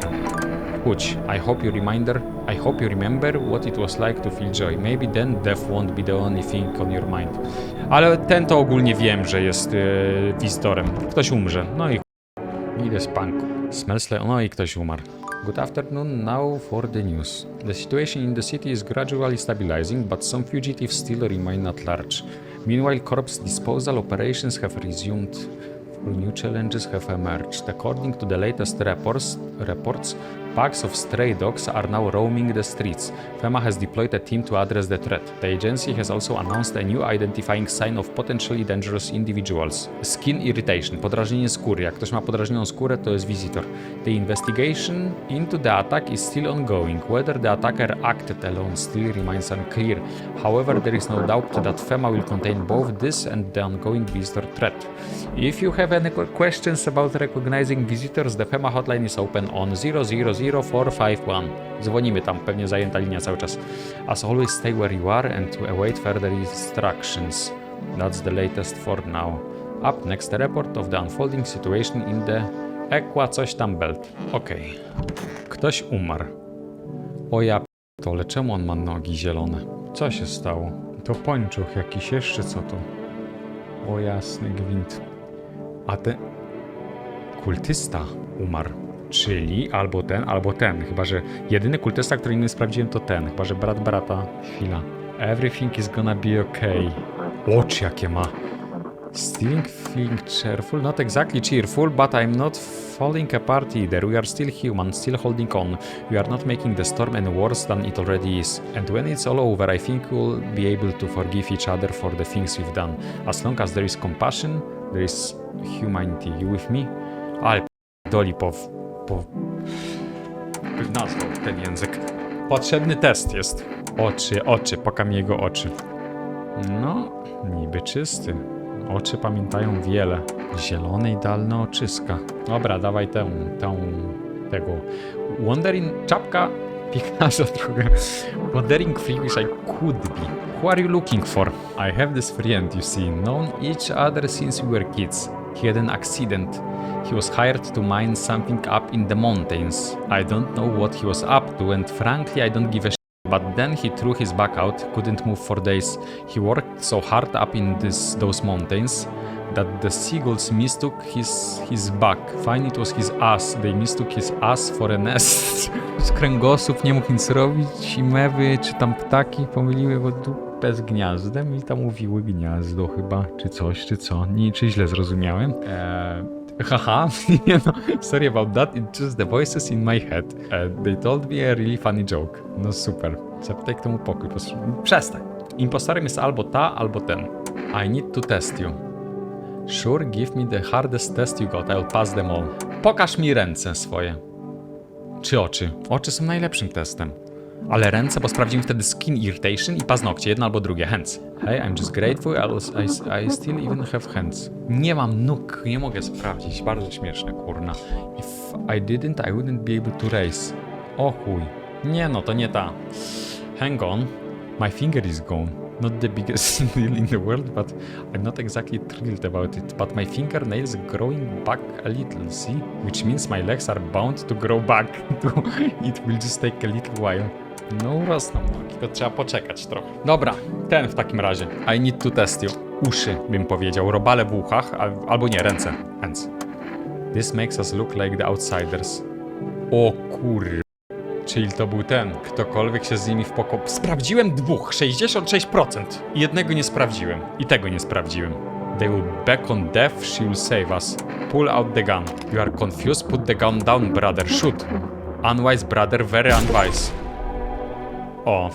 Which I hope you remember what it was like to feel joy. Maybe then death won't be the only thing on your mind. Ale ten to ogólnie wiem, że jest wizytorem. Ktoś umrze. No i idę z panku. Smells like... No i ktoś umarł. Good afternoon, now for the news. The situation in the city is gradually stabilizing, but some fugitives still remain at large. Meanwhile, corpse disposal operations have resumed. New challenges have emerged. According to the latest reports, packs of stray dogs are now roaming the streets. FEMA has deployed a team to address the threat. The agency has also announced a new identifying sign of potentially dangerous individuals. Skin irritation, podrażnienie skóry. Jak ktoś ma podrażnioną skórę, to jest visitor. The investigation into the attack is still ongoing. Whether the attacker acted alone still remains unclear. However, there is no doubt that FEMA will contain both this and the ongoing visitor threat. If you have any questions about recognizing visitors, the FEMA hotline is open on 000451. Dzwonimy tam, pewnie zajęta linia cały czas. As always, stay where you are and await further instructions. That's the latest for now. Up next, a report of the unfolding situation in the Equa coś tam belt. Okej. Ktoś umarł. O ja p***ole, czemu on ma nogi zielone? Co się stało? To pończoch jakiś jeszcze, co to? O jasny gwint. A ten... Kultysta umarł. Czyli albo ten. Chyba, że jedyny kultysta, który nie sprawdziłem, to ten. Chyba, że brat brata. Chwila. Everything is gonna be okay. Oczy jakie ma. Still feeling cheerful? Not exactly cheerful, but I'm not falling apart either. We are still human, still holding on. We are not making the storm any worse than it already is. And when it's all over, I think we'll be able to forgive each other for the things we've done. As long as there is compassion, there is humanity. You with me? Ale doli nazwał ten język. Potrzebny test jest. Oczy, pokam jego oczy. No, niby czysty. Oczy pamiętają wiele. Zielone idealne oczyska. Dobra, dawaj tego. Wandering, czapka piekarza trochę. Wandering free wish I could be. Who are you looking for? I have this friend, you see, known each other since we were kids. He had an accident. He was hired to mine something up in the mountains. I don't know what he was up to, and frankly I don't give a shit. But then he threw his back out, couldn't move for days. He worked so hard up in those mountains that the seagulls mistook his back. Fine, it was his ass. They mistook his ass for a nest. Z kręgosłup nie mógł nic robić i mewy, czy tam ptaki pomyliły go dupę z gniazdem i tam mówiły gniazdo chyba, czy coś, czy co. Nie, czy źle zrozumiałem? Haha, no, sorry about that, it's just the voices in my head. They told me a really funny joke. No super, zapytaj kto mu pokój. Przestań. Impostorem jest albo ta, albo ten. I need to test you. Sure, give me the hardest test you got, I'll pass them all. Pokaż mi ręce swoje. Czy oczy? Oczy są najlepszym testem. Ale ręce, bo sprawdzimy wtedy skin irritation i paznokcie, jedno albo drugie, hands. Hey, I'm just grateful, I still even have hands. Nie mam nóg, nie mogę sprawdzić, bardzo śmieszne, kurna. If I didn't, I wouldn't be able to raise. O chuj. Nie no, to nie ta. Hang on. My finger is gone. Not the biggest deal in the world, but I'm not exactly thrilled about it. But my fingernails growing back a little, see? Which means my legs are bound to grow back. It will just take a little while. No rosną nogi, to trzeba poczekać trochę. Dobra, ten w takim razie. I need to test you. Uszy, bym powiedział. Robale w uchach, albo nie, ręce. Hands. This makes us look like the outsiders. O kur... Czyli to był ten. Ktokolwiek się z nimi wpokopał. Sprawdziłem dwóch, 66%. I jednego nie sprawdziłem. I tego nie sprawdziłem. They will beckon death, she will save us. Pull out the gun. You are confused, put the gun down, brother. Shoot. Unwise, brother, very unwise. O,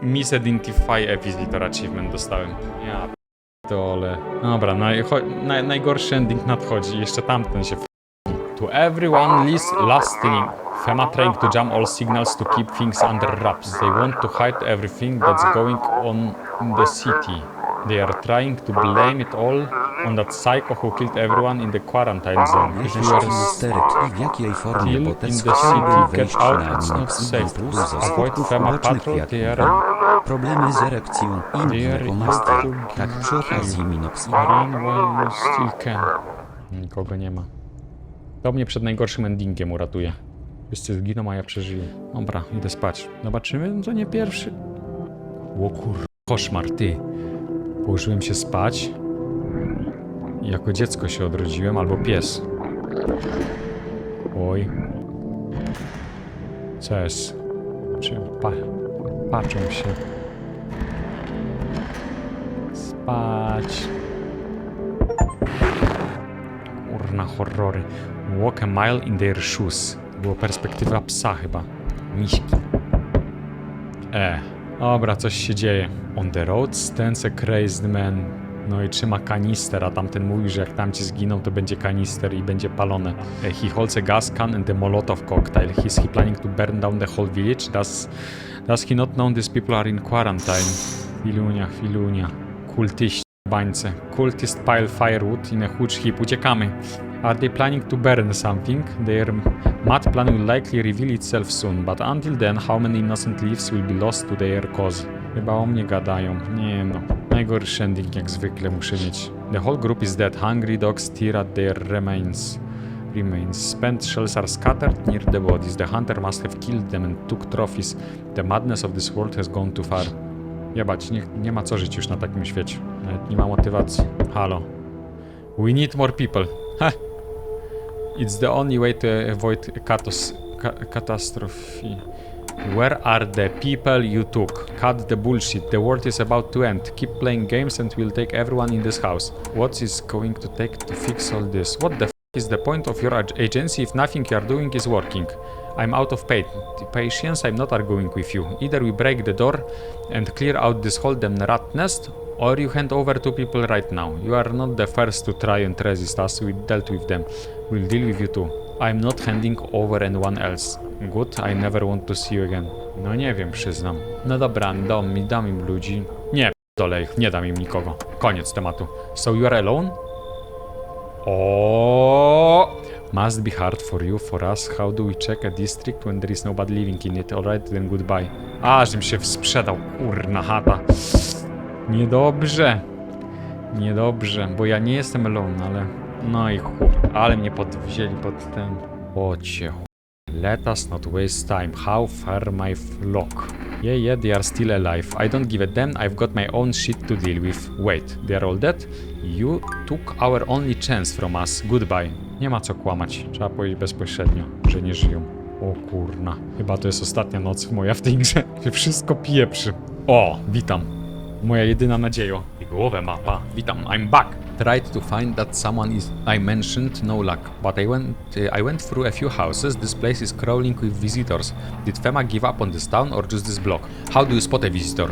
misidentify a visitor achievement dostałem. Ja p***ole. Dobra, najgorszy ending nadchodzi. Jeszcze tamten się To everyone listening. FEMA trying to jam all signals to keep things under wraps. They want to hide everything that's going on in the city. They are trying to blame it all on that psycho who killed everyone in the quarantine zone. If you are Misterek i w jakiej formie still in bo the test city, get wejść out, na it's not Linux safe. plus Avoid skutków FEMA ubocznych patrol, jak they are problemy z erekcją i lekomaster. Tak przy okazji Minox. run while you still can. Nikogo nie ma. To mnie przed najgorszym endingiem uratuje. Wszyscy zginą, a ja przeżyję. Dobra, idę spać. Zobaczymy, to nie pierwszy. O kur... koszmar, ty. Położyłem się spać. I jako dziecko się odrodziłem, albo pies. Oj. Co jest? Czy patrzą się. Spać. kurna horrory. Walk a mile in their shoes. Było perspektywa psa chyba. Miśki. Dobra, coś się dzieje. On the road stands a crazed man. No i trzyma kanister, a tamten mówi, że jak tamci zginą, to będzie kanister i będzie palone. He holds a gas can and a molotov cocktail. Is he planning to burn down the whole village? Does he not know these people are in quarantine? Chwilunia. Cultiści, bańce. Cultist pile firewood in a huge heap. Uciekamy. Are they planning to burn something? Their mad plan will likely reveal itself soon, but until then, how many innocent lives will be lost to their cause? Chyba o mnie gadają. Nie no. Najgorszy ending jak zwykle muszę mieć. The whole group is dead. Hungry dogs tear at their remains. Spent shells are scattered near the bodies. The hunter must have killed them and took trophies. The madness of this world has gone too far. Jebać, nie ma co żyć już na takim świecie. Nawet nie ma motywacji. Halo. We need more people. Ha! It's the only way to avoid catastrophe. Where are the people you took? Cut the bullshit. The world is about to end. Keep playing games and we'll take everyone in this house. What is going to take to fix all this? What the f is the point of your agency if nothing you are doing is working? I'm out of patience. I'm not arguing with you. Either we break the door and clear out this whole damn rat nest, or you hand over to people right now. You are not the first to try and resist us. We dealt with them. We'll deal with you too. I'm not handing over anyone else. Good, I never want to see you again. No nie wiem, przyznam. No dobra, dam im ludzi. Nie, dole ich, nie dam im nikogo. Koniec tematu. So you are alone? O, must be hard for you, for us. How do we check a district when there is nobody living in it? Alright, then goodbye. A, żebym się sprzedał, kurna chata. Niedobrze, bo ja nie jestem alone, ale... No i chuj, ale mnie podwzięli pod ten... Ocie chuj. Let us not waste time. How far my flock? Yeah, they are still alive. I don't give a damn, I've got my own shit to deal with. Wait, they are all dead? You took our only chance from us. Goodbye. Nie ma co kłamać. Trzeba powiedzieć bezpośrednio, że nie żyją. O kurna. Chyba to jest ostatnia noc moja w tej grze. Się wszystko pieprzy. O, witam. Moja jedyna nadzieja. Głowę mapa. Witam, I'm back. Tried to find that someone I mentioned, no luck. But I went through a few houses. This place is crawling with visitors. Did FEMA give up on this town or just this block? How do you spot a visitor?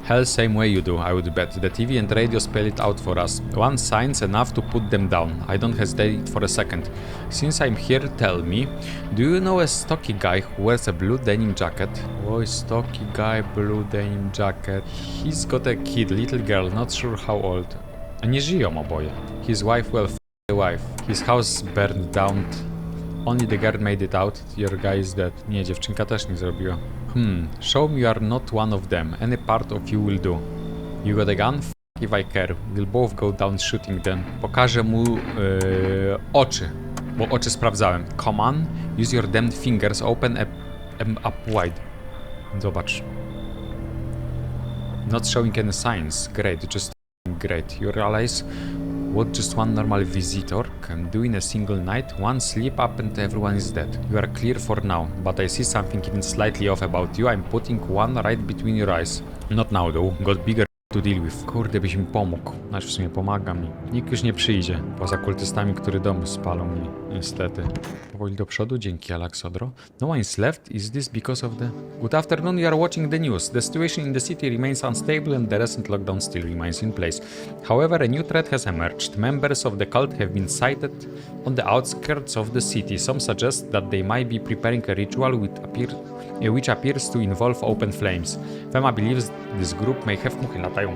Hell, same way you do, I would bet. The TV and radio spell it out for us. One sign's enough to put them down. I don't hesitate for a second. Since I'm here, tell me, do you know a stocky guy who wears a blue denim jacket? Oh, stocky guy, blue denim jacket. He's got a kid, little girl, not sure how old. A nie żyją oboje. His wife, well, the wife. His house burned down. Only the girl made it out. Your guy is dead. Nie, dziewczynka też nie zrobiła. Show me you are not one of them. Any part of you will do. You got a gun? F if I care. We'll both go down shooting them. Pokażę mu oczy, bo oczy sprawdzałem. Come on, use your damned fingers. Open up wide. Zobacz. Not showing any signs. Great, just great. You realize what just one normal visitor can do in a single night? One slip up and everyone is dead. You are clear for now, but I see something even slightly off about you. I'm putting one right between your eyes. Not now though, got bigger to deal with. Kurde, byś mi pomógł. Znaczy w sumie pomaga mi. Nikt już nie przyjdzie, poza kultystami, który dom spalą mi. Niestety. Powoli do przodu, dzięki Alexodro. No one is left. Is this because of the... Good afternoon, you are watching the news. The situation in the city remains unstable and the recent lockdown still remains in place. However, a new threat has emerged. Members of the cult have been sighted on the outskirts of the city. Some suggest that they might be preparing a ritual which appears to involve open flames. FEMA believes this group may have... Muchy latają.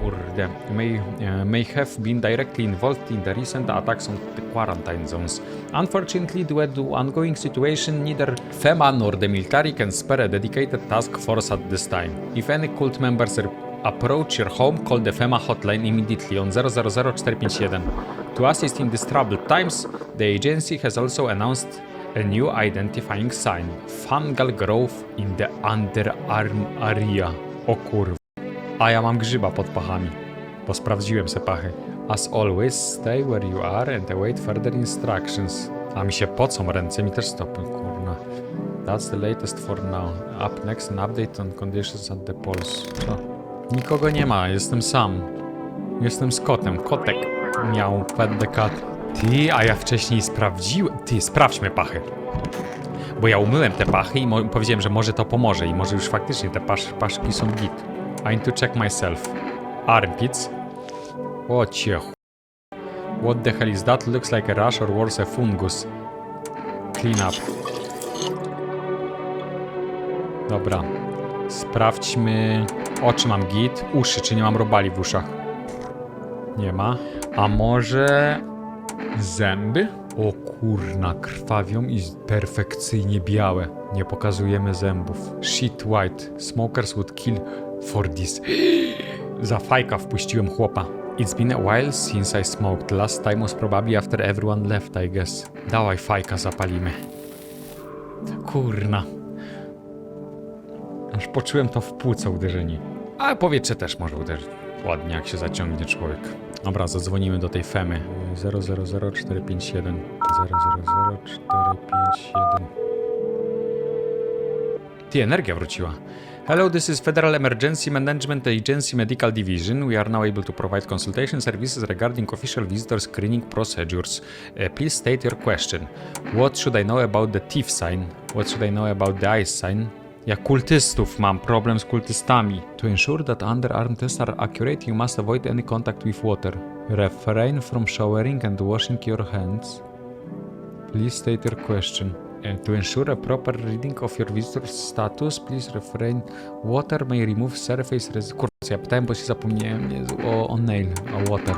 Kurde. May have been directly involved in the recent attacks on the quarantine zones. Unfortunately, due to ongoing situation, neither FEMA nor the military can spare a dedicated task force at this time. If any cult members approach your home, call the FEMA hotline immediately on 000451. To assist in these troubled times, the agency has also announced a new identifying sign. Fungal growth in the underarm area. O kurwa. A ja mam grzyba pod pachami, bo sprawdziłem se pachy. As always, stay where you are and await further instructions. A mi się pocą ręce, mi też stopy, kurna. That's the latest for now. Up next, an update on conditions at the polls. Co? Nikogo nie ma, jestem sam. Jestem z kotem, kotek. Miał, pet the cat. Ty, a ja wcześniej sprawdziłem... Ty, sprawdźmy pachy. Bo ja umyłem te pachy i powiedziałem, że może to pomoże i może już faktycznie te paszki są git. I need to check myself. Armpits. O cię. What the hell is that? Looks like a rash or worse a fungus. Clean up. Dobra. Sprawdźmy... Oczy mam git. Uszy, czy nie mam robali w uszach? Nie ma. A może... Zęby? O kurna, krwawią i perfekcyjnie białe. Nie pokazujemy zębów. Shit white. Smokers would kill for this. Za fajka wpuściłem chłopa. It's been a while since I smoked. Last time was probably after everyone left, I guess. Dawaj fajka zapalimy. Kurna. Aż poczułem to w płuco uderzenie. Ale powietrze też może uderzyć. Ładnie jak się zaciągnie człowiek. Dobra, zadzwonimy do tej FEMy. 000451 000451. Ty, energia wróciła. Hello, this is Federal Emergency Management Agency Medical Division. We are now able to provide consultation services regarding official visitor screening procedures. Please state your question. What should I know about the teeth sign? What should I know about the eyes sign? Ja kultystów mam, problem z kultystami. To ensure that underarm tests are accurate, you must avoid any contact with water. Refrain from showering and washing your hands. Please state your question. To ensure a proper reading of your visitor's status, please refrain. Water may remove surface Kurwa, ja pytałem, bo się zapomniałem o nail, o water.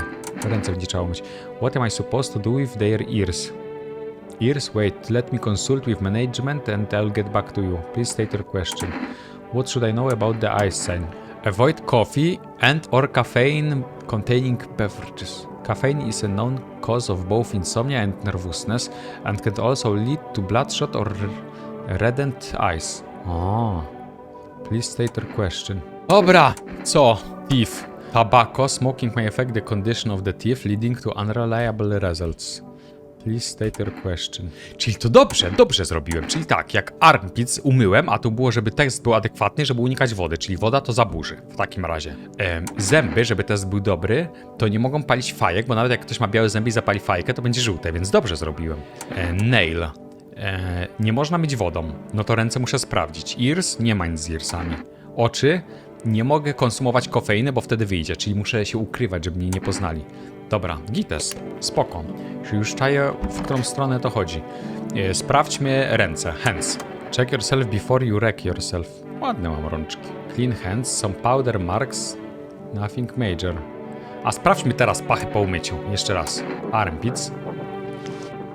Ręce gdzie trzeba myć. What am I supposed to do with their ears? Ears? Wait, let me consult with management and I'll get back to you. Please state your question. What should I know about the eyes sign? Avoid coffee and or caffeine containing beverages. Caffeine is a known cause of both insomnia and nervousness and can also lead to bloodshot or reddened eyes. Oh. Please state your question. Dobra, co? Teeth. Tobacco smoking may affect the condition of the teeth, leading to unreliable results. Please state your question. Czyli to dobrze zrobiłem. Czyli tak, jak armpits umyłem, a tu było, żeby test był adekwatny, żeby unikać wody, czyli woda to zaburzy w takim razie. Zęby, żeby test był dobry, to nie mogą palić fajek, bo nawet jak ktoś ma białe zęby i zapali fajkę, to będzie żółte, więc dobrze zrobiłem. Nail. Nie można myć wodą, no to ręce muszę sprawdzić. Ears, nie ma nic z earsami. Oczy, nie mogę konsumować kofeiny, bo wtedy wyjdzie, czyli muszę się ukrywać, żeby mnie nie poznali. Dobra, gites, spoko. Już czaję, w którą stronę to chodzi. Sprawdźmy ręce, hands. Check yourself before you wreck yourself. Ładne mam rączki. Clean hands, some powder marks, nothing major. A sprawdźmy teraz pachy po umyciu, jeszcze raz. Armpits.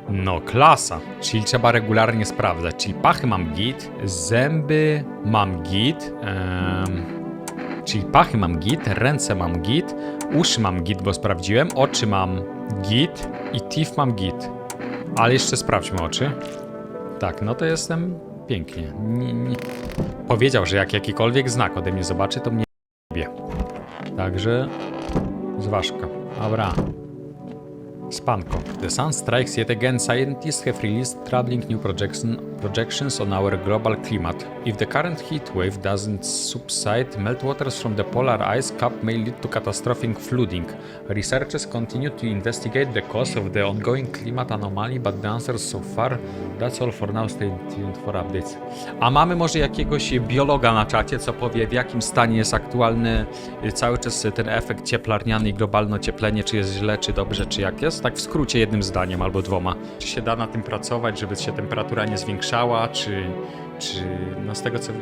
No, klasa, czyli trzeba regularnie sprawdzać. Czyli pachy mam git, zęby mam git, czyli pachy mam git, ręce mam git, uszy mam git, bo sprawdziłem, oczy mam git i teeth mam git. Ale jeszcze sprawdźmy oczy. Tak, no to jestem pięknie. Powiedział, że jak jakikolwiek znak ode mnie zobaczy, to mnie wie. Także zważka. Dobra. Spanko. The sun strikes yet again. Scientists have released troubling new projections on our global climate. If the current heat wave doesn't subside, meltwaters from the polar ice cap may lead to catastrophic flooding. Researchers continue to investigate the cause of the ongoing climate anomaly, but the answers so far, that's all for now. Stay tuned for updates. A mamy może jakiegoś biologa na czacie, co powie, w jakim stanie jest aktualny cały czas ten efekt cieplarniany i globalne ocieplenie, czy jest źle, czy dobrze, czy jak jest? Tak w skrócie jednym zdaniem albo dwoma. Czy się da na tym pracować, żeby się temperatura nie zwiększała, czy no z tego co...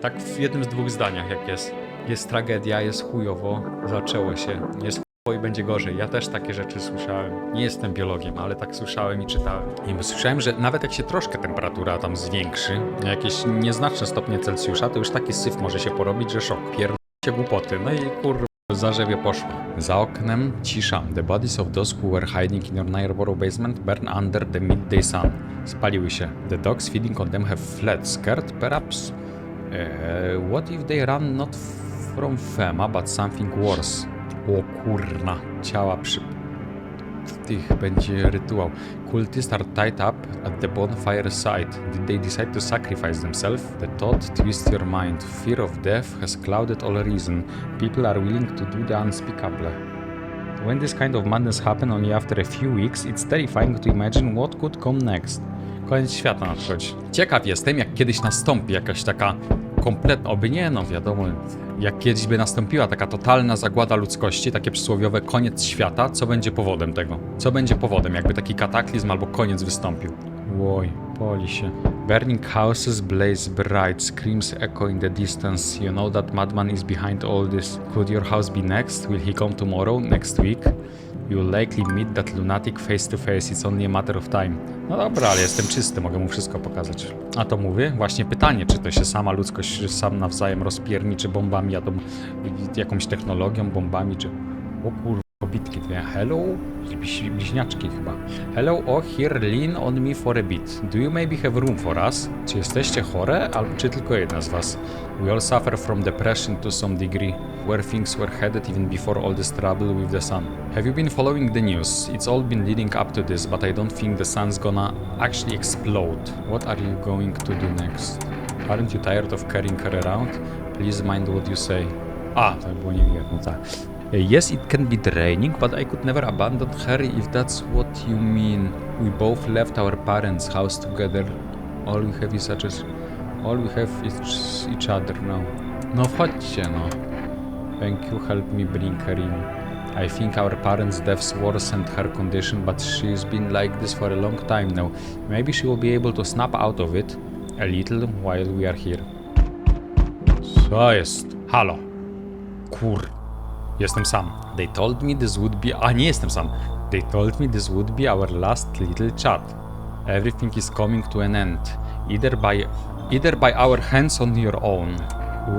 Tak w jednym z dwóch zdaniach jak jest. Jest tragedia, jest chujowo, zaczęło się, jest chujowo i będzie gorzej. Ja też takie rzeczy słyszałem. Nie jestem biologiem, ale tak słyszałem i czytałem. I słyszałem, że nawet jak się troszkę temperatura tam zwiększy, na jakieś nieznaczne stopnie Celsjusza, to już taki syf może się porobić, że szok. Pierdolcie głupoty. No i kurwa. Zarzewie poszło. Za oknem cisza. The bodies of those who were hiding in your nearby basement burn under the midday sun. Spaliły się. The dogs feeding on them have fled. Scared, perhaps? What if they run not from FEMA, but something worse? O kurna. Ciała przy... tych będzie rytuał. Cultists are tied up at the bonfire site. Did they decide to sacrifice themselves? The thought twists your mind. Fear of death has clouded all reason. People are willing to do the unspeakable. When this kind of madness happens only after a few weeks, it's terrifying to imagine what could come next. Koniec świata nadchodzi. Ciekaw jestem, jak kiedyś nastąpi jakaś taka kompletna, oby nie, no wiadomo, jak kiedyś by nastąpiła taka totalna zagłada ludzkości, takie przysłowiowe koniec świata, co będzie powodem tego? Co będzie powodem, jakby taki kataklizm albo koniec wystąpił? Oj, poli się. Burning houses blaze bright, screams echo in the distance. You know that madman is behind all this. Could your house be next? Will he come tomorrow? Next week? You'll likely meet that lunatic face to face. It's only a matter of time. No dobra, ale jestem czysty, mogę mu wszystko pokazać. A to mówię? Właśnie pytanie, czy to się sama ludzkość sam nawzajem rozpierniczy bombami, jakąś technologią, bombami, czy... O kurwa, kobitki dwie. Hello? Bliźniaczki chyba. Hello, oh here, lean on me for a bit. Do you maybe have room for us? Czy jesteście chore, albo czy tylko jedna z was? We all suffer from depression to some degree. Where things were headed even before all this trouble with the sun. Have you been following the news? It's all been leading up to this, but I don't think the sun's gonna actually explode. What are you going to do next? Aren't you tired of carrying her around? Please mind what you say. A, to było niewierne, tak. Yes, it can be draining, but I could never abandon her if that's what you mean. We both left our parents' house together. All we have is each other now. No wchodźcie, no. Thank you, help me bring her in. I think our parents' deaths worsened her condition, but she's been like this for a long time now. Maybe she will be able to snap out of it a little while we are here. Co jest? Halo. Kur... Jestem sam. They told me this would be... A, nie jestem sam. They told me this would be our last little chat. Everything is coming to an end. Either by our hands on your own.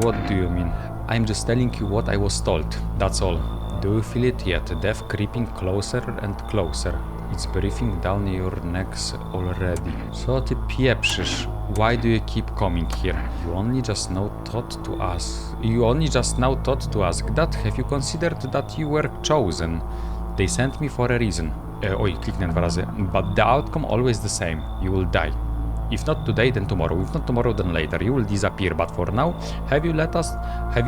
What do you mean? I'm just telling you what I was told. That's all. Do you feel it yet? Death creeping closer and closer. It's breathing down your necks already. Co ty pieprzysz? Why do you keep coming here? You only just now thought to ask that. Have you considered that you were chosen? They sent me for a reason. Oj, kliknę 2 razy. But the outcome always the same. You will die. If not today, then tomorrow. If not tomorrow, then later. You will disappear. But for now, have you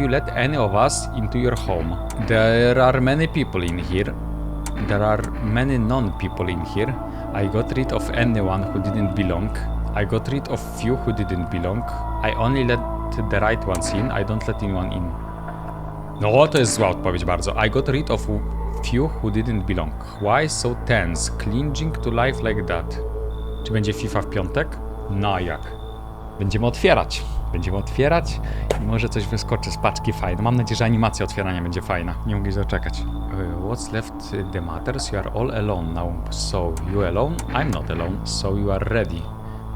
let any of us into your home? There are many people in here. There are many non-people in here. I got rid of anyone who didn't belong. I got rid of few who didn't belong. I only let the right ones in. I don't let anyone in. No, to jest zła odpowiedź bardzo. I got rid of few who didn't belong. Why so tense? Clinging to life like that. Czy będzie FIFA w piątek? No jak? Będziemy otwierać i może coś wyskoczy z paczki fajne. Mam nadzieję, że animacja otwierania będzie fajna. Nie mogę się doczekać. What's left the matters? You are all alone now. So, you alone? I'm not alone. So you are ready.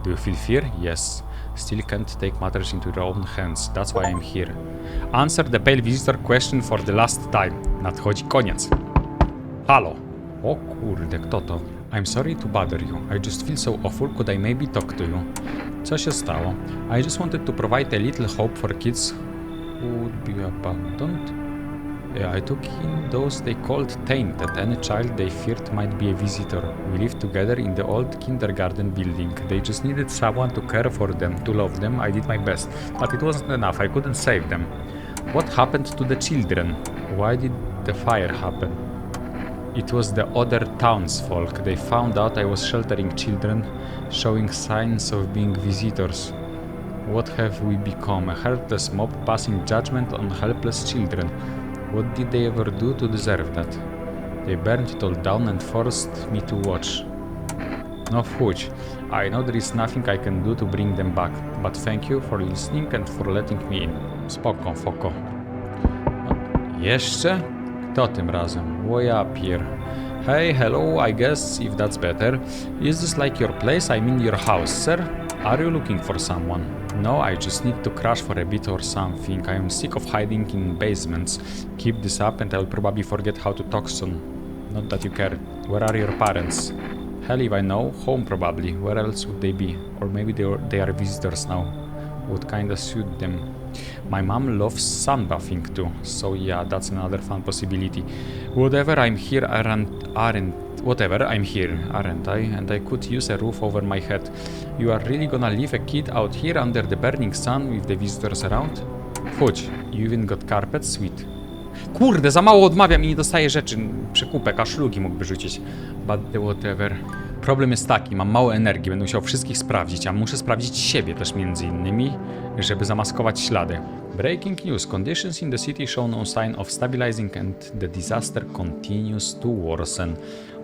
Do you feel fear? Yes. Still can't take matters into your own hands. That's why I'm here. Answer the pale visitor question for the last time. Nadchodzi koniec. Halo. O kurde, kto to? I'm sorry to bother you. I just feel so awful. Could I maybe talk to you? Co się stało? I just wanted to provide a little hope for kids who would be abandoned. I took in those they called tainted. Any child they feared might be a visitor. We lived together in the old kindergarten building. They just needed someone to care for them, to love them. I did my best, but it wasn't enough. I couldn't save them. What happened to the children? Why did the fire happen? It was the other townsfolk. They found out I was sheltering children, showing signs of being visitors. What have we become? A helpless mob passing judgment on helpless children. What did they ever do to deserve that? They burned it all down and forced me to watch. No wchódź. I know there is nothing I can do to bring them back, but thank you for listening and for letting me in. Spoko, foko. No, jeszcze? Kto tym razem? O ja pier. Hey, hello, I guess, if that's better. Is this like your place? I mean your house, sir? Are you looking for someone? No, I just need to crash for a bit or something. I am sick of hiding in basements. Keep this up and I'll probably forget how to talk soon. Not that you care. Where are your parents? Hell if I know. Home probably. Where else would they be? Or maybe they are visitors now. Would kinda suit them. My mom loves sunbathing too, so yeah, that's another fun possibility. Whatever, I'm here, aren't I? And I could use a roof over my head. You are really gonna leave a kid out here under the burning sun with the visitors around? Chodź, you even got carpet? Sweet. Kurde, za mało odmawiam i nie dostaję rzeczy. Przekupek, a szlugi mógłby rzucić. But the whatever. Problem jest taki, mam mało energii, będę musiał wszystkich sprawdzić, a muszę sprawdzić siebie też między innymi, żeby zamaskować ślady. Breaking news. Conditions in the city show no sign of stabilizing and the disaster continues to worsen.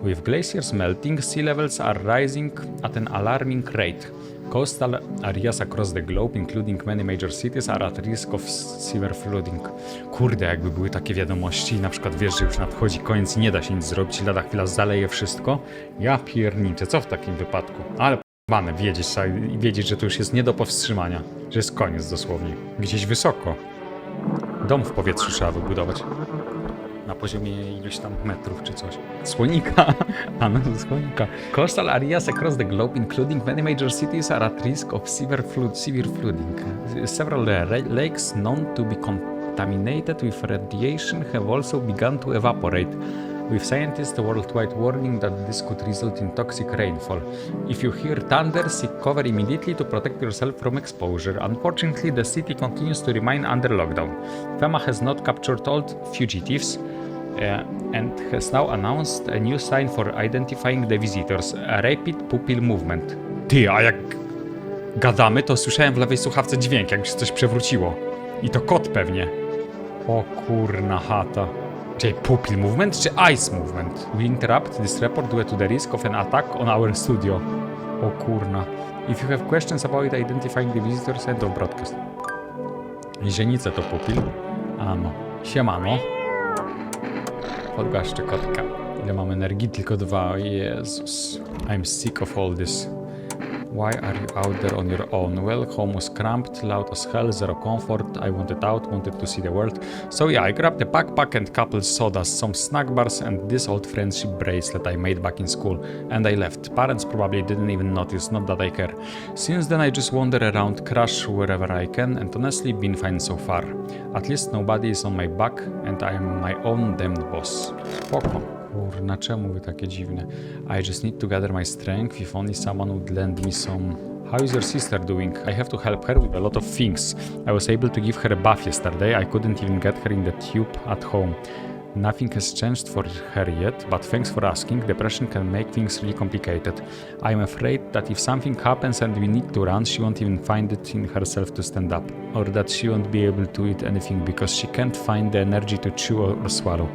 With glaciers melting, sea levels are rising at an alarming rate. Coastal areas across the globe, including many major cities, are at risk of severe flooding. Kurde, jakby były takie wiadomości, na przykład wiesz, że już nadchodzi koniec i nie da się nic zrobić, lada chwila zaleje wszystko. Ja pierniczę, co w takim wypadku? Ale p***ane, wiedzieć, że to już jest nie do powstrzymania, że jest koniec dosłownie. Gdzieś wysoko. Dom w powietrzu trzeba wybudować. Na poziomie iluś tam metrów czy coś. Słonika. A no to słonika. Coastal areas across the globe, including many major cities, are at risk of severe flooding. Several lakes known to be contaminated with radiation have also begun to evaporate, with scientists worldwide warning that this could result in toxic rainfall. If you hear thunder, seek cover immediately to protect yourself from exposure. Unfortunately, the city continues to remain under lockdown. FEMA has not captured all fugitives and has now announced a new sign for identifying the visitors, a rapid pupil movement. Ty, a jak gadamy, to słyszałem w lewej słuchawce dźwięk, jakby się coś przewróciło. I to kot pewnie. O kurna chata. Czyli pupil movement czy ice movement? We interrupt this report due to the risk of an attack on our studio. O kurna. If you have questions about identifying the visitors, send of broadcast. Źrenice to pupil. Ano. Siemano. Podgaszczę kotka. Ile mam energii? Tylko 2. Jezus. I'm sick of all this. Why are you out there on your own? Well, home was cramped, loud as hell, zero comfort. I wanted out, wanted to see the world. So yeah, I grabbed a backpack and couple sodas, some snack bars and this old friendship bracelet I made back in school. And I left. Parents probably didn't even notice, not that I care. Since then I just wander around, crash wherever I can and honestly been fine so far. At least nobody is on my back and I am my own damned boss. Spoko. Kurna, czemu wy takie dziwne? I just need to gather my strength, if only someone would lend me some... How is your sister doing? I have to help her with a lot of things. I was able to give her a bath yesterday, I couldn't even get her in the tube at home. Nothing has changed for her yet, but thanks for asking, depression can make things really complicated. I'm afraid that if something happens and we need to run, she won't even find it in herself to stand up. Or that she won't be able to eat anything because she can't find the energy to chew or swallow.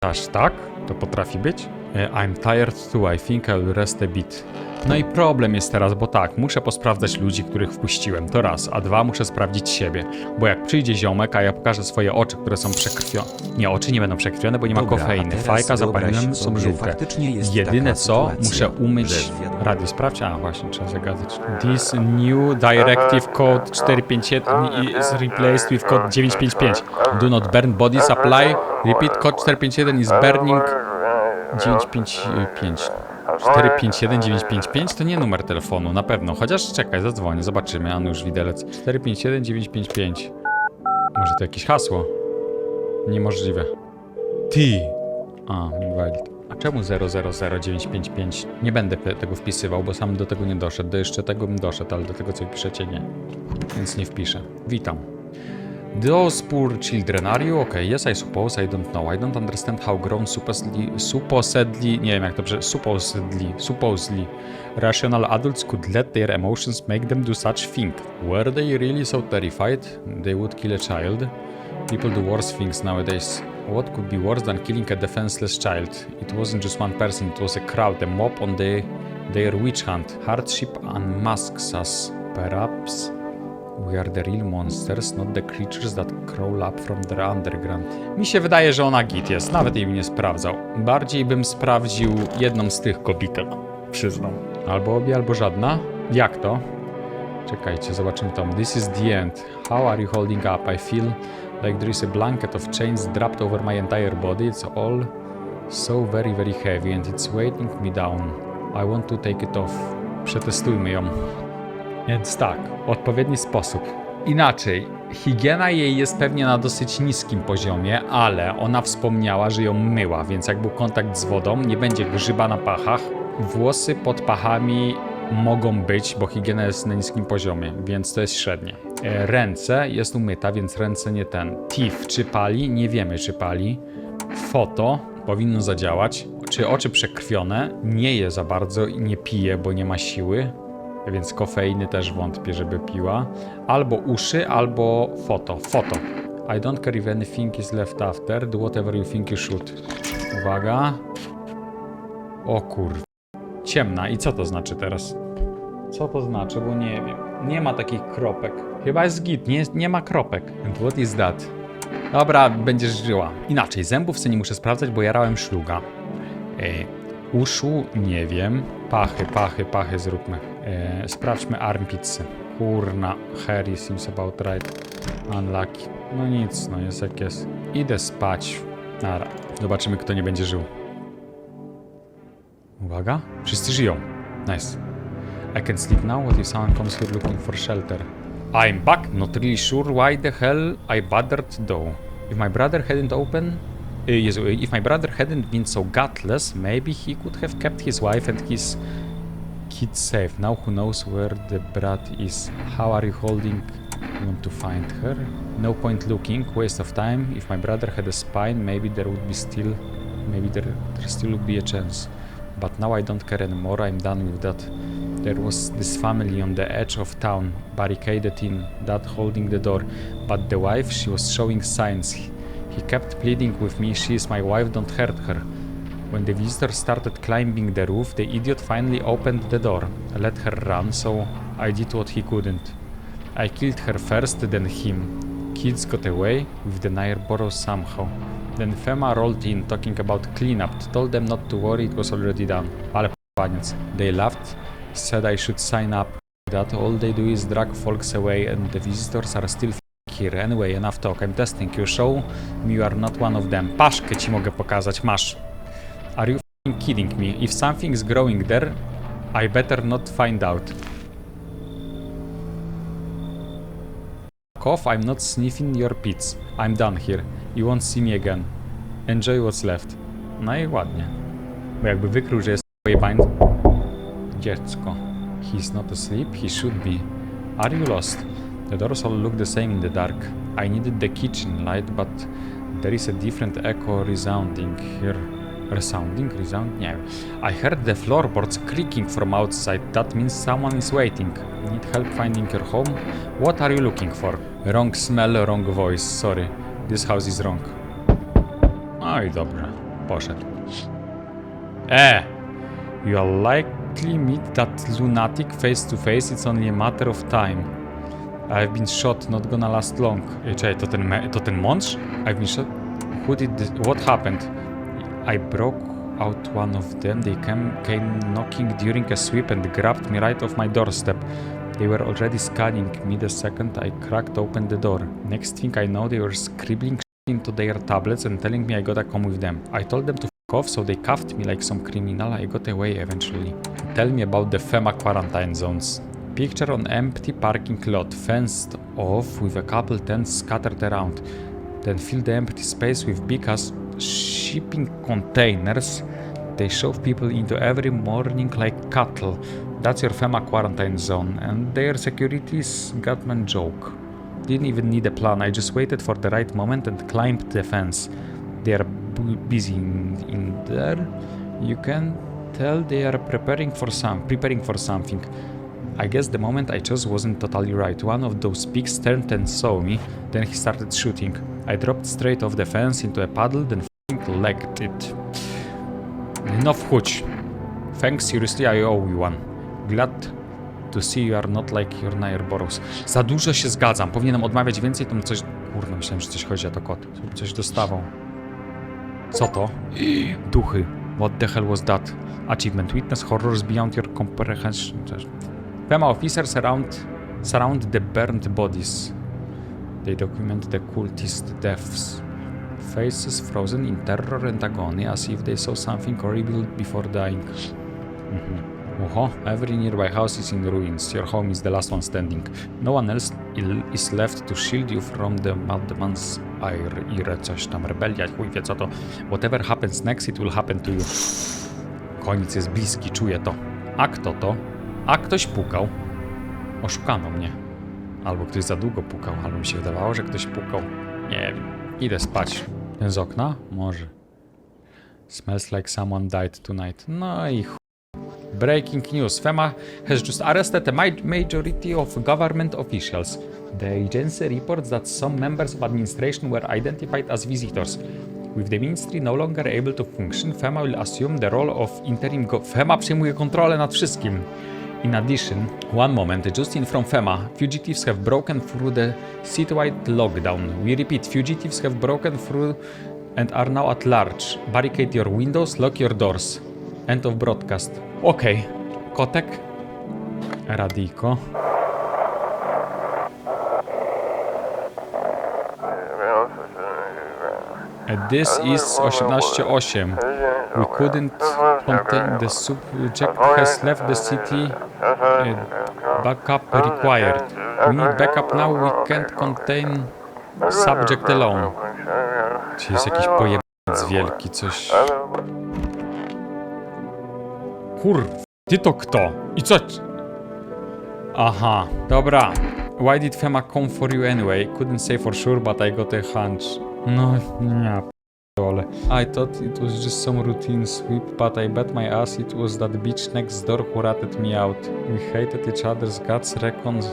Aż tak? To potrafi być? I'm tired too, I think I'll rest a bit. No i problem jest teraz, bo tak, muszę posprawdzać ludzi, których wpuściłem, to raz, a dwa, muszę sprawdzić siebie. Bo jak przyjdzie ziomek, a ja pokażę swoje oczy, które są przekrwione. Nie, oczy nie będą przekrwione, bo nie ma kofeiny. Fajka zapalone są żółte. Jedyne co, muszę umyć... Radio sprawdź? A właśnie, trzeba zagadać. This new directive code 451 is replaced with code 955. Do not burn body supply. Repeat, code 451 is burning 955. 451 955 to nie numer telefonu, na pewno. Chociaż czekaj, zadzwonię, zobaczymy. Anusz Widelec. 451 955. Może to jakieś hasło? Niemożliwe. Ty! A, invalid. A czemu 000955? Nie będę tego wpisywał, bo sam do tego nie doszedł. Do jeszcze tego bym doszedł, ale do tego co piszecie nie. Więc nie wpiszę. Witam. Those poor children, are you okay? Yes, I suppose, I don't know. I don't understand how grown supposedly, nie wiem jak dobrze, supposedly rational adults could let their emotions make them do such thing. Were they really so terrified? They would kill a child. People do worse things nowadays. What could be worse than killing a defenseless child? It wasn't just one person, it was a crowd, a mob on their witch hunt. Hardship unmasks us, perhaps. We are the real monsters, not the creatures that crawl up from the underground. Mi się wydaje, że ona git jest, nawet jej nie sprawdzał. Bardziej bym sprawdził jedną z tych kobitek, przyznam. Albo obie, albo żadna. Jak to? Czekajcie, zobaczymy tam. This is the end. How are you holding up? I feel like there is a blanket of chains draped over my entire body. It's all so very, very heavy and it's weighting me down. I want to take it off. Przetestujmy ją. Więc tak, odpowiedni sposób. Inaczej, higiena jej jest pewnie na dosyć niskim poziomie, ale ona wspomniała, że ją myła, więc jak był kontakt z wodą, nie będzie grzyba na pachach. Włosy pod pachami mogą być, bo higiena jest na niskim poziomie, więc to jest średnie. Ręce jest umyta, więc ręce nie ten. Teeth, czy pali? Nie wiemy, czy pali. Foto powinno zadziałać. Czy oczy przekrwione? Nie je za bardzo i nie pije, bo nie ma siły. Więc kofeiny też wątpię, żeby piła. Albo uszy, albo foto. Foto. I don't care if anything is left after. Do whatever you think you should. Uwaga. O kur... Ciemna. I co to znaczy teraz? Co to znaczy? Bo nie wiem. Nie ma takich kropek. Chyba jest git. Nie ma kropek. And what is that? Dobra, będziesz żyła. Inaczej, zębów sobie nie muszę sprawdzać, bo jarałem szluga. Uszu nie wiem. Pachy zróbmy. Sprawdźmy armpitsy. Kurna, Harry seems about right. Unlucky. No nic, no jest jak jest. Idę spać. Nara. Zobaczymy, kto nie będzie żył. Uwaga. Wszyscy żyją. Nice. I can sleep now. What if someone comes here looking for shelter? I'm back. Not really sure why the hell I bothered though. If my brother hadn't if my brother hadn't been so gutless, maybe he could have kept his wife and his kids safe. Now who knows where the brat is? How are you holding? You want to find her? No point looking. Waste of time. If my brother had a spine, maybe there would be still... Maybe there still would be a chance. But now I don't care anymore. I'm done with that. There was this family on the edge of town, barricaded in, dad holding the door. But the wife, she was showing signs. He kept pleading with me, she is my wife, don't hurt her. When the visitor started climbing the roof, the idiot finally opened the door. I let her run, so I did what he couldn't. I killed her first, then him. Kids got away with the neighbors somehow. Then FEMA rolled in, talking about cleanup. Told them not to worry, it was already done. Ale p***aniec. They laughed, said I should sign up. That all they do is drag folks away and the visitors are still here. Anyway, enough talk. I'm testing you. Show me you are not one of them. Paszkę ci mogę pokazać. Masz. Are you f***ing kidding me? If something's growing there, I better not find out. Cough, I'm not sniffing your pits. I'm done here. You won't see me again. Enjoy what's left. No i ładnie. Bo jakby wykrył, że jest pojebańc... Dziecko. He's not asleep. He should be. Are you lost? The doors all look the same in the dark. I needed the kitchen light, but there is a different echo resounding here. Resounding? Nie. I heard the floorboards creaking from outside. That means someone is waiting. Need help finding your home? What are you looking for? Wrong smell, wrong voice. Sorry. This house is wrong. No i dobrze. Poszedł. You'll likely meet that lunatic face to face. It's only a matter of time. I've been shot, not gonna last long. Czekaj, to ten mądrz? I've been shot? Who did this? What happened? I broke out one of them. They came knocking during a sweep and grabbed me right off my doorstep. They were already scanning me the second I cracked open the door. Next thing I know, they were scribbling into their tablets and telling me I gotta come with them. I told them to f*** off, so they cuffed me like some criminal. I got away eventually. Tell me about the FEMA quarantine zones. Picture on empty parking lot, fenced off with a couple tents scattered around. Then fill the empty space with big ass shipping containers. They shove people into every morning like cattle. That's your FEMA quarantine zone, and their security's Gatman joke. Didn't even need a plan, I just waited for the right moment and climbed the fence. They are busy in there. You can tell they are preparing for something. I guess the moment I chose wasn't totally right. One of those pigs turned and saw me, then he started shooting. I dropped straight off the fence into a puddle, then f***ing legged it. No wchódź. Thanks, seriously, I owe you one. Glad to see you are not like your neighbors. Za dużo się zgadzam. Powinienem odmawiać więcej, to coś... Kurwa, myślałem, że coś chodzi, a to kot. Coś dostawał. Co to? Duchy. What the hell was that? Achievement. Witness horrors beyond your comprehension. FEMA officers surround the burned bodies. They document the cultist deaths. Faces frozen in terror and agony as if they saw something horrible before dying. Every nearby house is in ruins. Your home is the last one standing. No one else is left to shield you from the madman's ire. Coś tam, rebelia, chuj wie co to. Whatever happens next, it will happen to you. Koniec jest bliski, czuję to. A kto to? A ktoś pukał. Oszukano mnie. Albo ktoś za długo pukał, albo mi się wydawało, że ktoś pukał. Nie wiem. Idę spać. Ten z okna? Może. Smells like someone died tonight. No i Breaking news. FEMA has just arrested a majority of government officials. The agency reports that some members of administration were identified as visitors. With the ministry no longer able to function, FEMA will assume the role of interim FEMA przejmuje kontrolę nad wszystkim. In addition, one moment, just in from FEMA, fugitives have broken through the citywide lockdown. We repeat, fugitives have broken through and are now at large. Barricade your windows, lock your doors. End of broadcast. Okej. Kotek. Radyjko. This is 18.8. We couldn't contain the subject has left the city. Backup required. We need backup now. We can't contain subject alone. Czy jest jakiś pojebaniec wielki, coś... ty to kto? I co? Aha, dobra. Why did FEMA come for you anyway? Couldn't say for sure, but I got a hunch. No, nie p***ole. I thought it was just some routine sweep, but I bet my ass it was that bitch next door who ratted me out. We hated each other's guts, reckoned.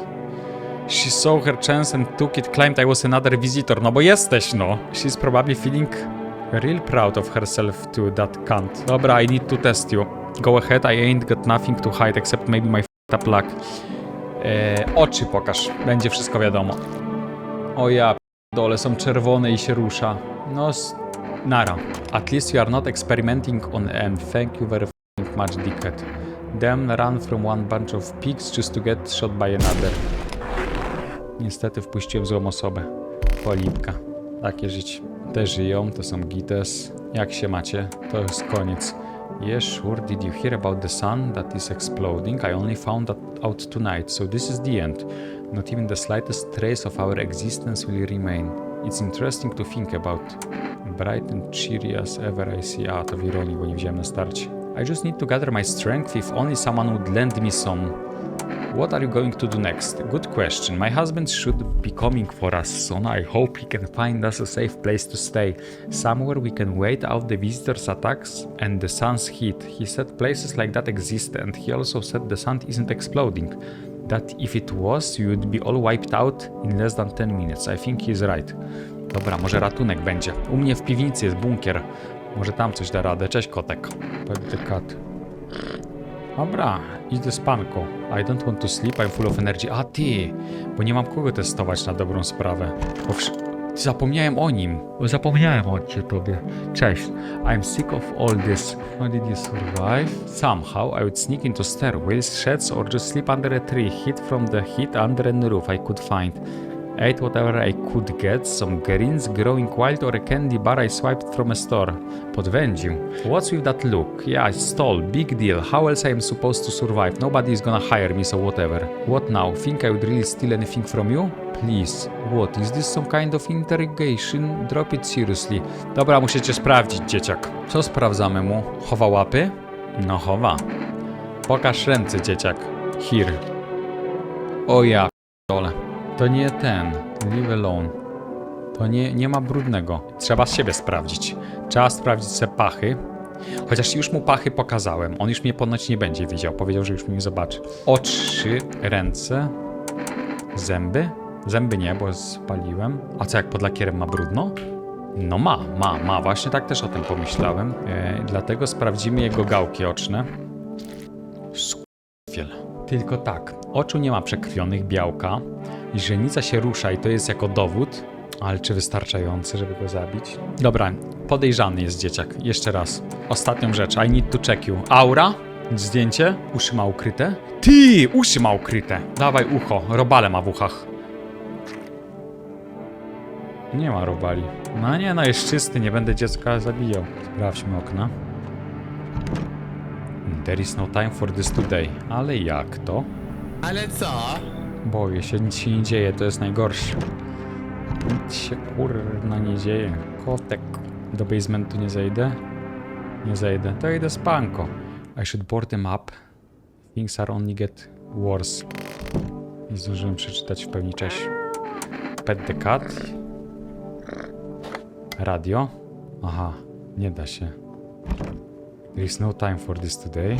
She saw her chance and took it, claimed I was another visitor. No bo jesteś, no. She's probably feeling real proud of herself too, that cunt. Dobra, I need to test you. Go ahead, I ain't got nothing to hide except maybe my f***ed up luck. Oczy pokaż, będzie wszystko wiadomo. O ja p***dole, są czerwone i się rusza. No, nara. At least you are not experimenting on end. Thank you very much, dickhead. Then run from one bunch of pigs just to get shot by another. Niestety wpuściłem złą osobę. Polipka. Takie życie. Te żyją, to są gites. Jak się macie? To jest koniec. Yes, sure. Did you hear about the sun that is exploding? I only found that out tonight, so this is the end. Not even the slightest trace of our existence will remain. It's interesting to think about. Bright and cheery as ever I see. A, to w ironii, bo nie wziąłem na starcie. I just need to gather my strength if only someone would lend me some. What are you going to do next? Good question. My husband should be coming for us soon. I hope he can find us a safe place to stay. Somewhere we can wait out the visitors' attacks and the sun's heat. He said places like that exist, and he also said the sun isn't exploding. That if it was, you would be all wiped out in less than 10 minutes. I think he's right. Dobra, może ratunek będzie. U mnie w piwnicy jest bunkier. Może tam coś da radę. Cześć, kotek. Pet the cat. Dobra, idę spanko. I don't want to sleep, I'm full of energy. A ty, bo nie mam kogo testować na dobrą sprawę. Zapomniałem o nim. Zapomniałem o tobie. Cześć. I'm sick of all this. How did you survive? Somehow I would sneak into stairwells, sheds, or just sleep under a tree. Hid from the heat under a roof I could find. Ate whatever I could get, some greens growing wild or a candy bar I swiped from a store. Podwędził. What's with that look? Yeah, I stole. Big deal. How else I am supposed to survive? Nobody is gonna hire me, so whatever. What now? Think I would really steal anything from you? Please. What? Is this some kind of interrogation? Drop it seriously. Dobra, muszę cię sprawdzić, dzieciak. Co sprawdzamy mu? Chowa łapy? No chowa. Pokaż ręce, dzieciak. Here. O ja p***ole. To nie ten. Leave alone. To nie ma brudnego. Trzeba siebie sprawdzić. Trzeba sprawdzić se pachy. Chociaż już mu pachy pokazałem. On już mnie ponoć nie będzie widział. Powiedział, że już mnie zobaczy. Oczy, ręce, zęby. Zęby nie, bo spaliłem. A co, jak pod lakierem ma brudno? No ma. Właśnie tak też o tym pomyślałem. Dlatego sprawdzimy jego gałki oczne. Skurwiel. Tylko tak. Oczu nie ma przekrwionych, białka. I źrenica się rusza i to jest jako dowód. Ale czy wystarczający, żeby go zabić? Dobra, podejrzany jest dzieciak. Jeszcze raz. Ostatnią rzecz. I need to check you. Aura? Zdjęcie? Uszy ma ukryte? Ty! Uszy ma ukryte. Dawaj ucho. Robale ma w uchach. Nie ma robali. No nie, no jest czysty. Nie będę dziecka zabijał. Sprawdźmy okna. There is no time for this today. Ale jak to? Ale co? Boję się, nic się nie dzieje. To jest najgorsze. Nic się kurna nie dzieje. Kotek. Do basementu nie zejdę? Nie zejdę. To idę spanko. I should board them up. Things are only get worse. Nie zdążyłem przeczytać w pełni. Cześć. Pet the cat. Radio. Aha, nie da się. There is no time for this today.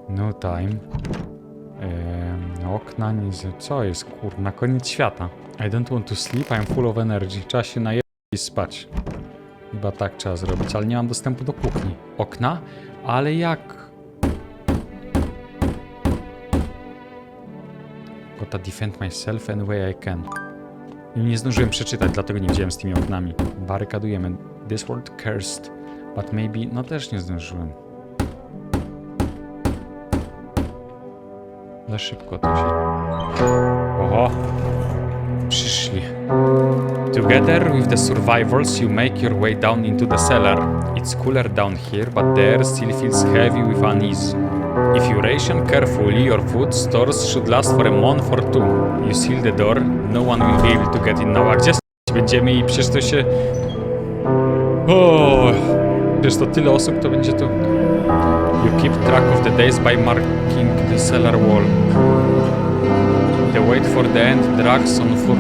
No time. Okna, nic. Co jest, kurna, koniec świata. I don't want to sleep, I'm full of energy. Trzeba się najeść i spać. Chyba tak trzeba zrobić, ale nie mam dostępu do kuchni. Okna? Ale jak? Gotta defend myself any way I can. I nie zdążyłem przeczytać, dlatego nie widziałem z tymi oknami. Barykadujemy. This world cursed. But maybe... No też nie zdążyłem. Za szybko to się... Oho. Przyszli. Together with the survivors, you make your way down into the cellar. It's cooler down here, but the air still feels heavy with unease. If you ration carefully, your food stores should last for a month or two. You seal the door, no one will be able to get in now. A gdzie będziemy i przecież to się... O, przecież to tyle osób, to będzie to... You keep track of the days by marking the cellar wall. The wait for the end drags on for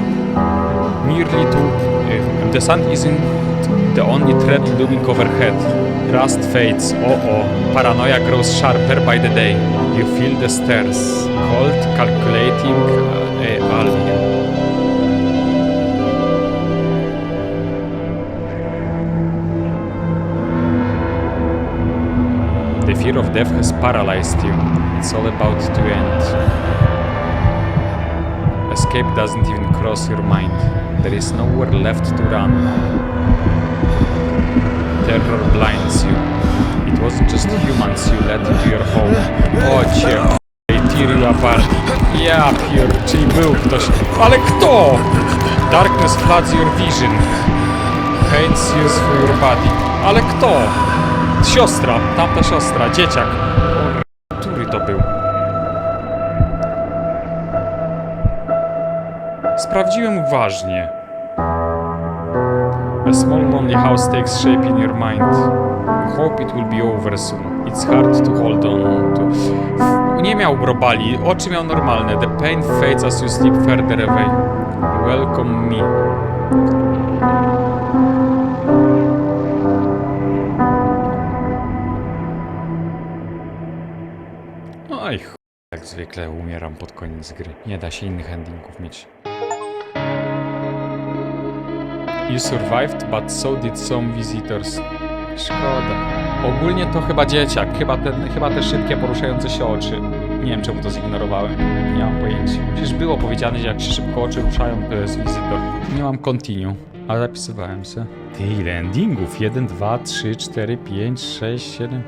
nearly two. The sun isn't the only threat looming overhead. Rust fades. Paranoia grows sharper by the day. You feel the stairs. Cold, calculating, alien. The fear of death has paralyzed you. It's all about to end. Escape doesn't even cross your mind. There is nowhere left to run. Terror blinds you. It wasn't just humans you let into your home. O cię, tear you apart. Ja pier... czyli był ktoś. Ale kto? Darkness floods your vision. Pains use for your body. Ale kto? Siostra, tamta siostra, dzieciak. O, który to był? Sprawdziłem uważnie. A small lonely house takes shape in your mind. Hope it will be over soon. It's hard to hold on to. Nie miał brobali, oczy miał normalne. The pain fades as you sleep further away. Welcome me. Oj, jak zwykle umieram pod koniec gry. Nie da się innych endingów mieć. You survived, but so did some visitors. Szkoda. Ogólnie to chyba dzieciak, chyba te szybkie, poruszające się oczy. Nie wiem, czemu to zignorowałem. Nie mam pojęcia. Przecież było powiedziane, że jak się szybko oczy ruszają, to jest wizytor. Nie mam continue, ale zapisywałem se. Ty, ile endingów? 1, 2, 3, 4, 5, 6, 7...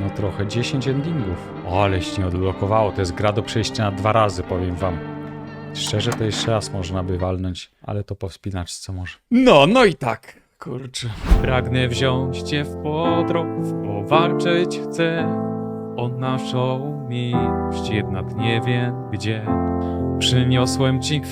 No trochę, 10 endingów. O, aleś nie odblokowało, to jest gra do przejścia na 2 razy, powiem wam. Szczerze, to jeszcze raz można by walnąć, ale to po wspinaczce może. No i tak, kurczę. Pragnę wziąć cię w podróż, powalczyć chcę o naszą miłość, jednak nie wiem gdzie. Przyniosłem ci